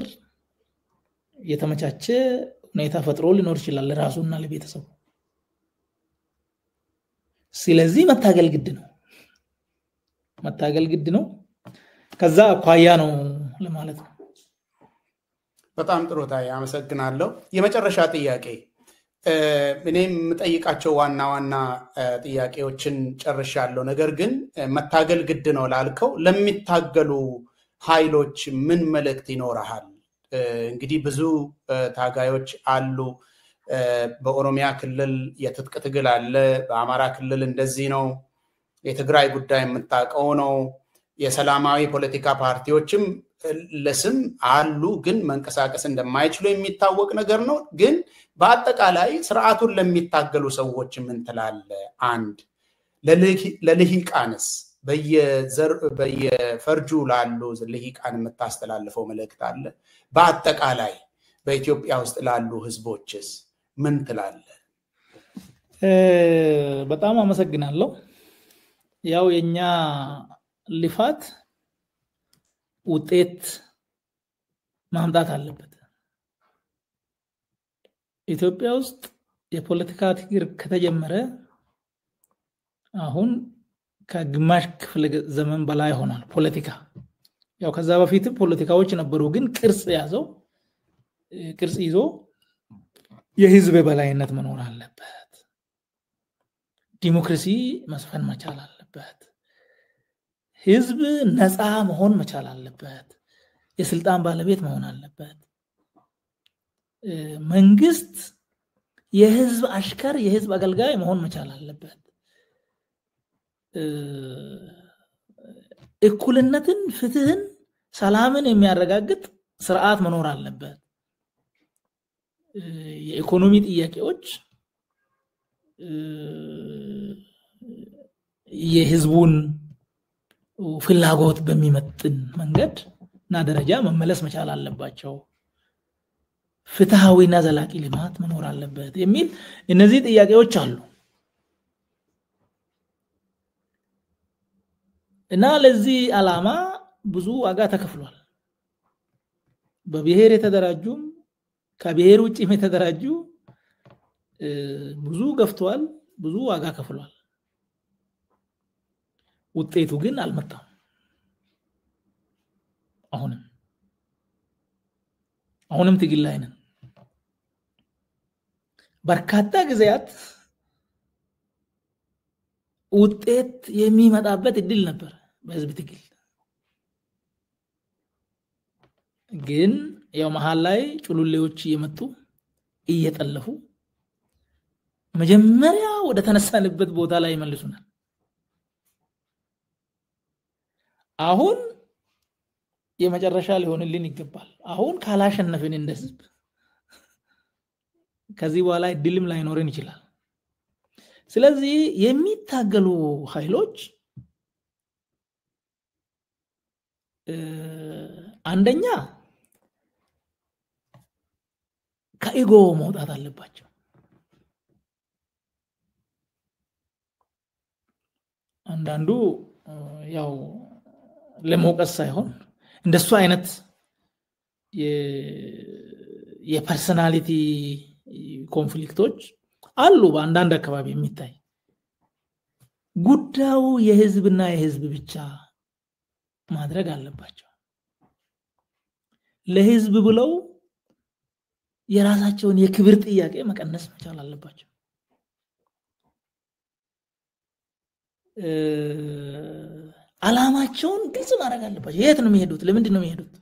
የተመቻቸ ሁኔታ ፈጥሮ ሊኖር ይችላል ለራሱና ለቤተሰቡ። ስለዚህ መታገል ግድ ነው። ከዛ አኳያ ነው ለማለት ነው። በጣም ጥሩ ታዬ፣ አመሰግናለሁ። የመጨረሻ ጥያቄ እኔም የምጠይቃቸው ዋና ጥያቄዎችን ጨርሻለሁ። ነገር ግን መታገል ግድ ነው ላልከው ለሚታገሉ ኃይሎች ምን መልእክት ይኖርሃል? እንግዲህ ብዙ ታጋዮች አሉ። በኦሮሚያ ክልል የትጥቅ ትግል አለ፣ በአማራ ክልል እንደዚህ ነው። የትግራይ ጉዳይ የምታውቀው ነው። የሰላማዊ ፖለቲካ ፓርቲዎችም ለስም አሉ፣ ግን መንቀሳቀስ እንደማይችሉ የሚታወቅ ነገር ነው። ግን በአጠቃላይ ስርዓቱን ለሚታገሉ ሰዎች ምን ትላለህ? አንድ ለልሂቃንስ በየፈርጁ ላሉ ልሂቃን የምታስተላልፈው መልእክት አለ? በአጠቃላይ በኢትዮጵያ ውስጥ ላሉ ህዝቦችስ ምን ትላለህ? በጣም አመሰግናለሁ። ያው የኛ ልፋት ውጤት ማምጣት አለበት። ኢትዮጵያ ውስጥ የፖለቲካ ትግል ከተጀመረ አሁን ከግማሽ ክፍለ ዘመን በላይ ሆኗል። ፖለቲካ ያው ከዛ በፊት ፖለቲካዎች ነበሩ፣ ግን ቅርጽ ይዞ የህዝብ በላይነት መኖር አለበት። ዲሞክራሲ መስፈን መቻል አለበት። ህዝብ ነፃ መሆን መቻል አለበት። የስልጣን ባለቤት መሆን አለበት። መንግስት የህዝብ አሽከር፣ የህዝብ አገልጋይ መሆን መቻል አለበት። እኩልነትን፣ ፍትህን፣ ሰላምን የሚያረጋግጥ ስርዓት መኖር አለበት። የኢኮኖሚ ጥያቄዎች የህዝቡን ፍላጎት በሚመጥን መንገድ እና ደረጃ መመለስ መቻል አለባቸው። ፍትሃዊና ዘላቂ ልማት መኖር አለበት የሚል እነዚህ ጥያቄዎች አሉ እና ለዚህ ዓላማ ብዙ ዋጋ ተከፍሏል። በብሔር የተደራጁም ከብሔር ውጭም የተደራጁ ብዙ ገፍተዋል። ብዙ ዋጋ ከፍሏል ውጤቱ ግን አልመጣም አሁንም ትግል ላይ ነን በርካታ ጊዜያት ውጤት የሚመጣበት እድል ነበር በህዝብ ትግል ግን ያው መሃል ላይ ጩሉሌዎች እየመጡ እየጠለፉ መጀመሪያ ወደ ተነሳንበት ቦታ ላይ ይመልሱናል አሁን የመጨረሻ ሊሆንልን ይገባል አሁን ካላሸነፍን እንደዚህ ከዚህ በኋላ እድልም ላይኖረን ይችላል ስለዚህ የሚታገሉ ኃይሎች አንደኛ ከኢጎ መውጣት አለባቸው አንዳንዱ ያው ለሞቀስ ሳይሆን እንደሱ አይነት የፐርሰናሊቲ ኮንፍሊክቶች አሉ በአንዳንድ አካባቢ የሚታይ ጉዳዩ የህዝብና የህዝብ ብቻ ማድረግ አለባቸው ለህዝብ ብለው የራሳቸውን የክብር ጥያቄ መቀነስ መቻል አለባቸው አላማቸውን ግልጽ ማድረግ አለባቸው የት ነው የሚሄዱት ለምንድን ነው የሚሄዱት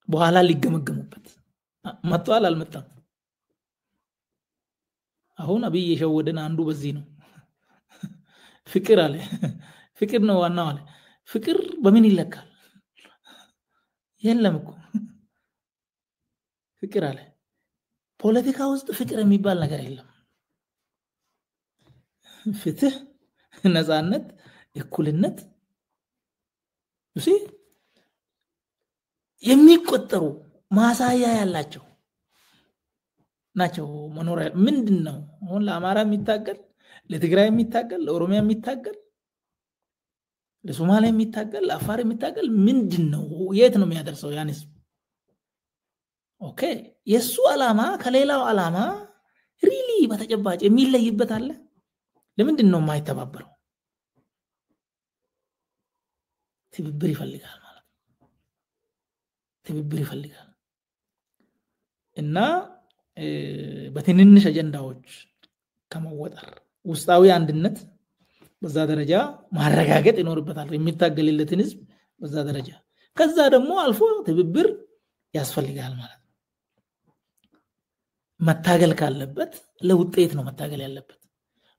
በኋላ ሊገመገሙበት መጥቷል አልመጣም አሁን አብይ የሸወደን አንዱ በዚህ ነው ፍቅር አለ ፍቅር ነው ዋናው አለ ፍቅር በምን ይለካል የለም እኮ ፍቅር አለ ፖለቲካ ውስጥ ፍቅር የሚባል ነገር የለም ፍትህ ነፃነት እኩልነት እሺ የሚቆጠሩ ማሳያ ያላቸው ናቸው መኖር ምንድነው አሁን ለአማራ የሚታገል ለትግራይ የሚታገል ለኦሮሚያ የሚታገል ለሶማሊያ የሚታገል ለአፋር የሚታገል ምንድነው የት ነው የሚያደርሰው ያንስ ኦኬ የሱ አላማ ከሌላው አላማ ሪሊ በተጨባጭ የሚለይበት አለ ለምንድነው የማይተባበረው ትብብር ይፈልጋል ማለት ትብብር ይፈልጋል እና በትንንሽ አጀንዳዎች ከመወጠር ውስጣዊ አንድነት በዛ ደረጃ ማረጋገጥ ይኖርበታል የሚታገልለትን ህዝብ በዛ ደረጃ ከዛ ደግሞ አልፎ ትብብር ያስፈልጋል ማለት መታገል ካለበት ለውጤት ነው መታገል ያለበት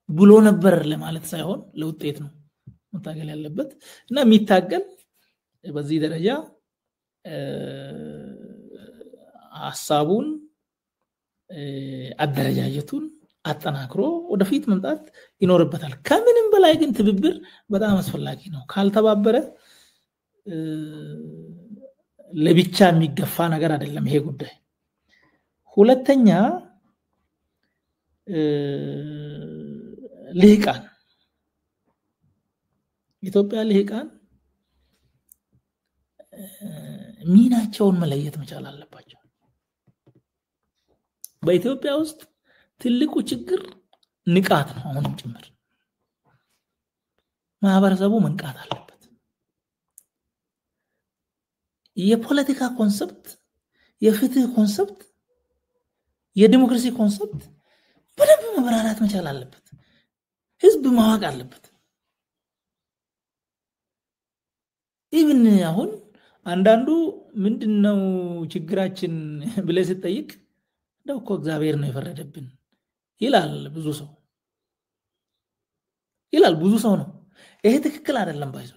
ብሎ ነበር ለማለት ሳይሆን ለውጤት ነው መታገል ያለበት እና የሚታገል በዚህ ደረጃ ሐሳቡን አደረጃጀቱን አጠናክሮ ወደፊት መምጣት ይኖርበታል ከምንም በላይ ግን ትብብር በጣም አስፈላጊ ነው ካልተባበረ ለብቻ የሚገፋ ነገር አይደለም ይሄ ጉዳይ ሁለተኛ ልሂቃን ኢትዮጵያ ልሂቃን ሚናቸውን መለየት መቻል አለባቸው በኢትዮጵያ ውስጥ ትልቁ ችግር ንቃት ነው አሁንም ጭምር ማህበረሰቡ መንቃት አለበት የፖለቲካ ኮንሰፕት የፍትህ ኮንሰፕት የዲሞክራሲ ኮንሰፕት በደንብ መብራራት መቻል አለበት ህዝብ ማወቅ አለበት ኢቭን አሁን አንዳንዱ ምንድነው ችግራችን ብለህ ስትጠይቅ ደውኮ እግዚአብሔር ነው የፈረደብን ይላል ብዙ ሰው ነው ይሄ ትክክል አይደለም ባይዘው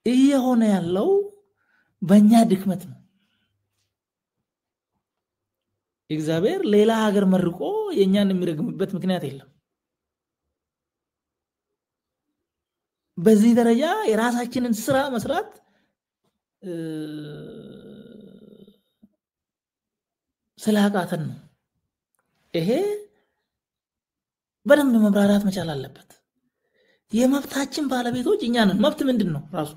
እየሆነ ያለው በእኛ ድክመት ነው እግዚአብሔር ሌላ ሀገር መርቆ የኛን የሚረግምበት ምክንያት የለም በዚህ ደረጃ የራሳችንን ስራ መስራት ስላቃተን ነው ይሄ በደንብ መብራራት መቻል አለበት የመብታችን ባለቤቶች እኛ ነን መብት ምንድነው ራሱ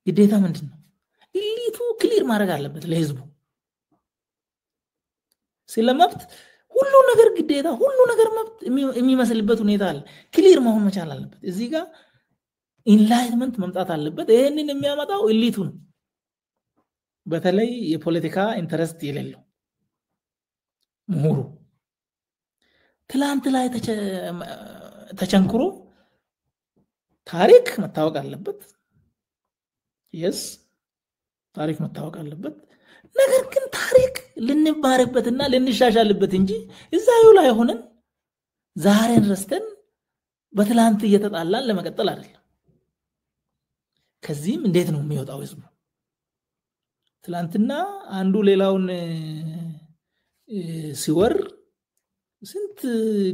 ግዴታ ምንድነው ኢሊቱ ክሊር ማድረግ አለበት ለህዝቡ ስለመብት ሁሉ ነገር ግዴታ ሁሉ ነገር መብት የሚመስልበት ሁኔታ አለ ክሊር መሆን መቻል አለበት እዚህ ጋር ኢንላይትመንት መምጣት አለበት ይሄንን የሚያመጣው ኢሊቱ ነው በተለይ የፖለቲካ ኢንተረስት የሌለው ምሁሩ ትላንት ላይ ተቸንክሮ ታሪክ መታወቅ አለበት yes ታሪክ መታወቅ አለበት ነገር ግን ታሪክ ልንባርበትና ልንሻሻልበት እንጂ እዛው ላይ ሆነን ዛሬን ረስተን በትላንት እየተጣላን ለመቀጠል አይደለም ከዚህም እንዴት ነው የሚወጣው ህዝቡ ትላንትና አንዱ ሌላውን ሲወር ስንት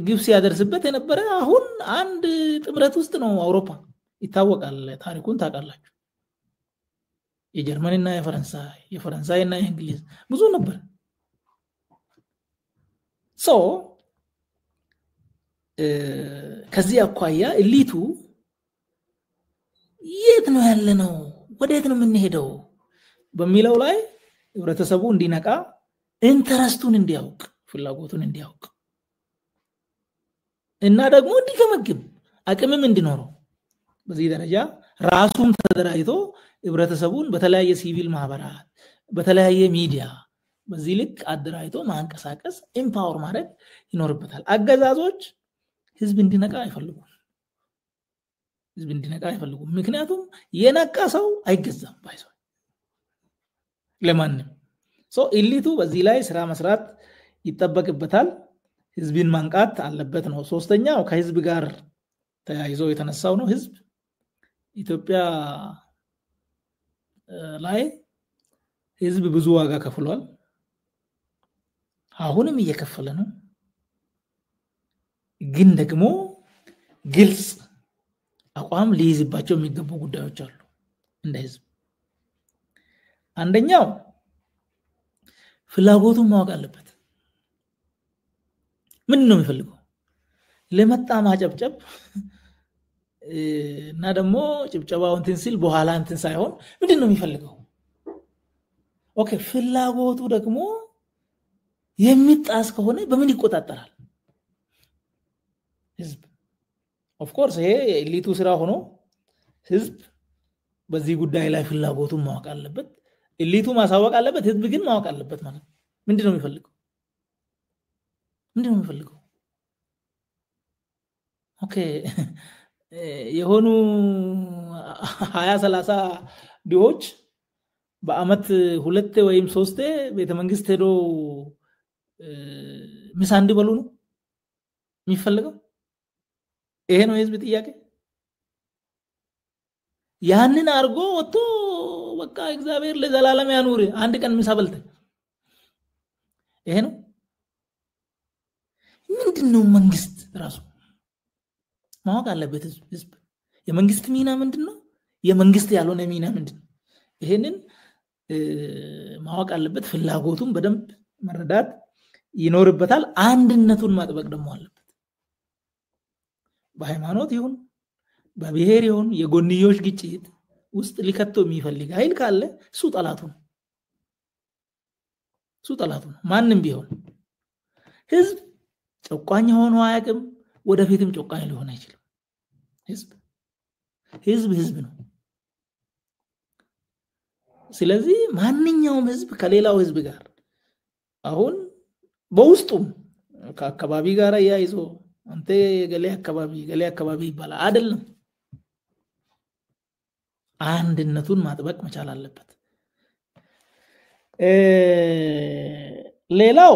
ግብስ ያደርስበት የነበረ አሁን አንድ ጥምረት ውስጥ ነው አውሮፓ ይታወቃል ታሪኩን ታውቃላችሁ የጀርመንና የፈረንሳይና የእንግሊዝ ብዙ ነበር ሶ ከዚህ አኳያ ኢሊቱ የት ነው ያለነው ወዴት ነው የምንሄደው በሚለው ላይ ህብረተሰቡ እንዲነቃ ኢንተረስቱን እንዲያውቅ ፍላጎቱን እንዲያውቅ እና ደግሞ እንዲገመግም አቅምም እንዲኖረው በዚህ ደረጃ ራሱን ተደራጅቶ ህብረተሰቡን በተለያየ ሲቪል ማህበራት በተለያየ ሚዲያ በዚህ ልክ አደራጅቶ ማንቀሳቀስ ኤምፓወር ማድረግ ይኖርበታል አገዛዞች ህዝብ እንዲነቃ አይፈልጉም ምክንያቱም የነቃ ሰው አይገዛም ባይሰው ለማንም ሶ ኢሊቱ በዚህ ላይ ስራ መስራት ይተበቅበታል ህዝብን ማንቃት አለበት ነው ሶስተኛው ከህዝብ ጋር ተያይዞ የተነሳው ነው ህዝብ ኢትዮጵያ ላይ ህዝብ ብዙ ዋጋ ከፍሏል አሁንም እየከፈለ ነው ግን ደግሞ ግልጽ አቋም ሊይዝባቸው የሚገቡ ጉዳዮች አሉ እንደ ህዝብ አንደኛው ፍላጎቱን ማወቅ አለበት ምን ነው የሚፈልገው ለመጣ ማጨብጨብ እና ደግሞ ጭብጨባው እንትን ሲል በኋላ እንትን ሳይሆን ምንድነው የሚፈልገው ኦኬ ፍላጎቱ ደግሞ የሚጣስ ከሆነ በምን ይቆጣጠራል ህዝብ ኦፍ ኮርስ ይሄ ኢሊቱ ስራ ሆኖ ህዝብ በዚህ ጉዳይ ላይ ፍላጎቱን ማወቅ አለበት ኢሊቱ ማሳወቅ አለበት ህዝብ ግን ማወቅ አለበት ማለት ምንድነው የሚፈልገው ኦኬ የሆኑ 20-30 ዲዎች በአመት 2 ወይም 3 ቤተ መንግስት ሄዶ ምሳ እንዲበሉ ነው የሚፈልገው ይሄ ነው የህዝብ ጥያቄ ያንን አርጎ ወጥቶ በቃ እግዚአብሔር ለዘላለም ያኑር አንድ ቀን ምሳ በልተ ይሄ ነው ምንድነው መንግስት ራሱ ማወቅ አለበት ህዝብ የመንግስት ሚና ምንድነው የመንግስት ያልሆነ ሚና ምንድነው ይሄንን ማወቅ አለበት ፍላጎቱን በደንብ መረዳት ይኖርበታል አንድነቱን ማጥበቅ ደግሞ አለበት በሃይማኖት ይሁን በብሔር ይሁን የጎንዮሽ ግጭት ውስጥ ሊከቶ የሚፈልግ ኃይል ካለ እሱ ጠላቱ ነው ማንንም ቢሆን ህዝብ ጨቋኝ ሆኖ አያውቅም ወደፊትም ጨቋኝ ሊሆን አይችልም ህዝብ ነው ስለዚህ ማንኛውም ህዝብ ከሌላው ህዝብ ጋር አሁን በውስጡም ከአካባቢ ጋር ያይዞ አንተ ገሌ አካባቢ ይባላል አይደለም አንድነቱን ማጥበቅ መቻል አለበት ሌላው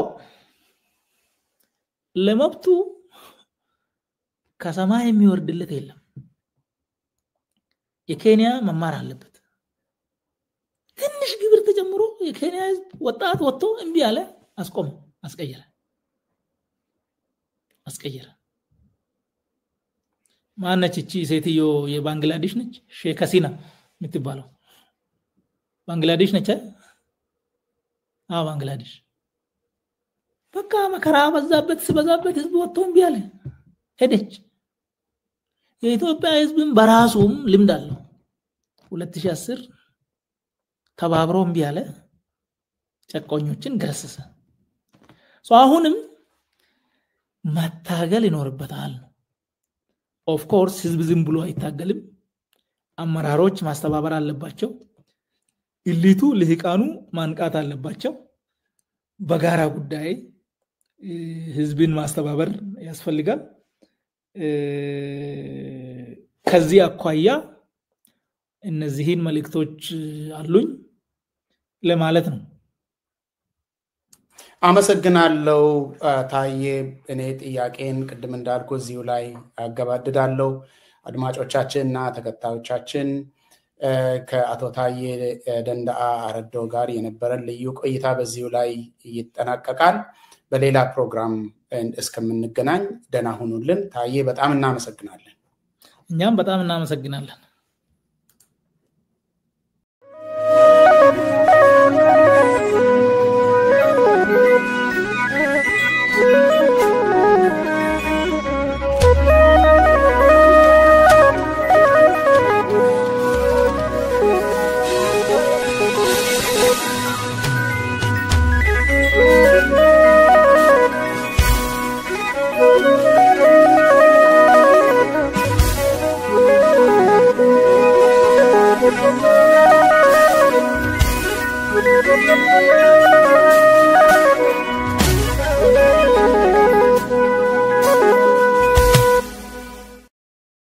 ለመብቱ ከሰማይ የሚወርድለት የለም የኬንያ መማር አለበት ትንሽ ግብር ተጀምሮ የኬንያ ወጣት ወጥቶ እንቢ አለ አስቀየረ ማነች እቺ ሴትዮ የባንግላዴሽ ነች ሼክ ሀሲና የምትባለው ባንግላዴሽ ነች ባንግላዴሽ በቃ መከራ በዛበት ህዝብ ወጥቶ እንቢ አለ ሄደች የኢትዮጵያ ህዝብም በራሱም ልምድ አለው 2010 ተባብሮ እንቢ አለ ጨቆኞችን ገረሰሰ አሁንም መታገል ይኖርበታል። ኦፍ ኮርስ ህዝብ ዝም ብሎ አይታገልም። አመራሮች ማስተባበር አለባቸው። ኢሊቱ ልሂቃኑ ማንቃት አለባቸው። በጋራ ጉዳይ ህዝብን ማስተባበር ያስፈልጋል። ከዚህ አኳያ እነዚህን መልእክቶች አሉኝ ለማለት ነው። አመሰግናለሁ ታዬ። እኔ ጥያቄን ቅድም እንዳልኩ እዚሁ ላይ አገባድዳለሁ። አድማጮቻችንና ተከታዮቻችን ከአቶ ታዬ ደንደአ አረዶ ጋር የነበረን ልዩ ቆይታ በዚሁ ላይ ይጠናቀቃል። በሌላ ፕሮግራም እስከምንገናኝ ደህና ሁኑልን። ታዬ በጣም እናመሰግናለን። እኛም በጣም እናመሰግናለን። Thank you.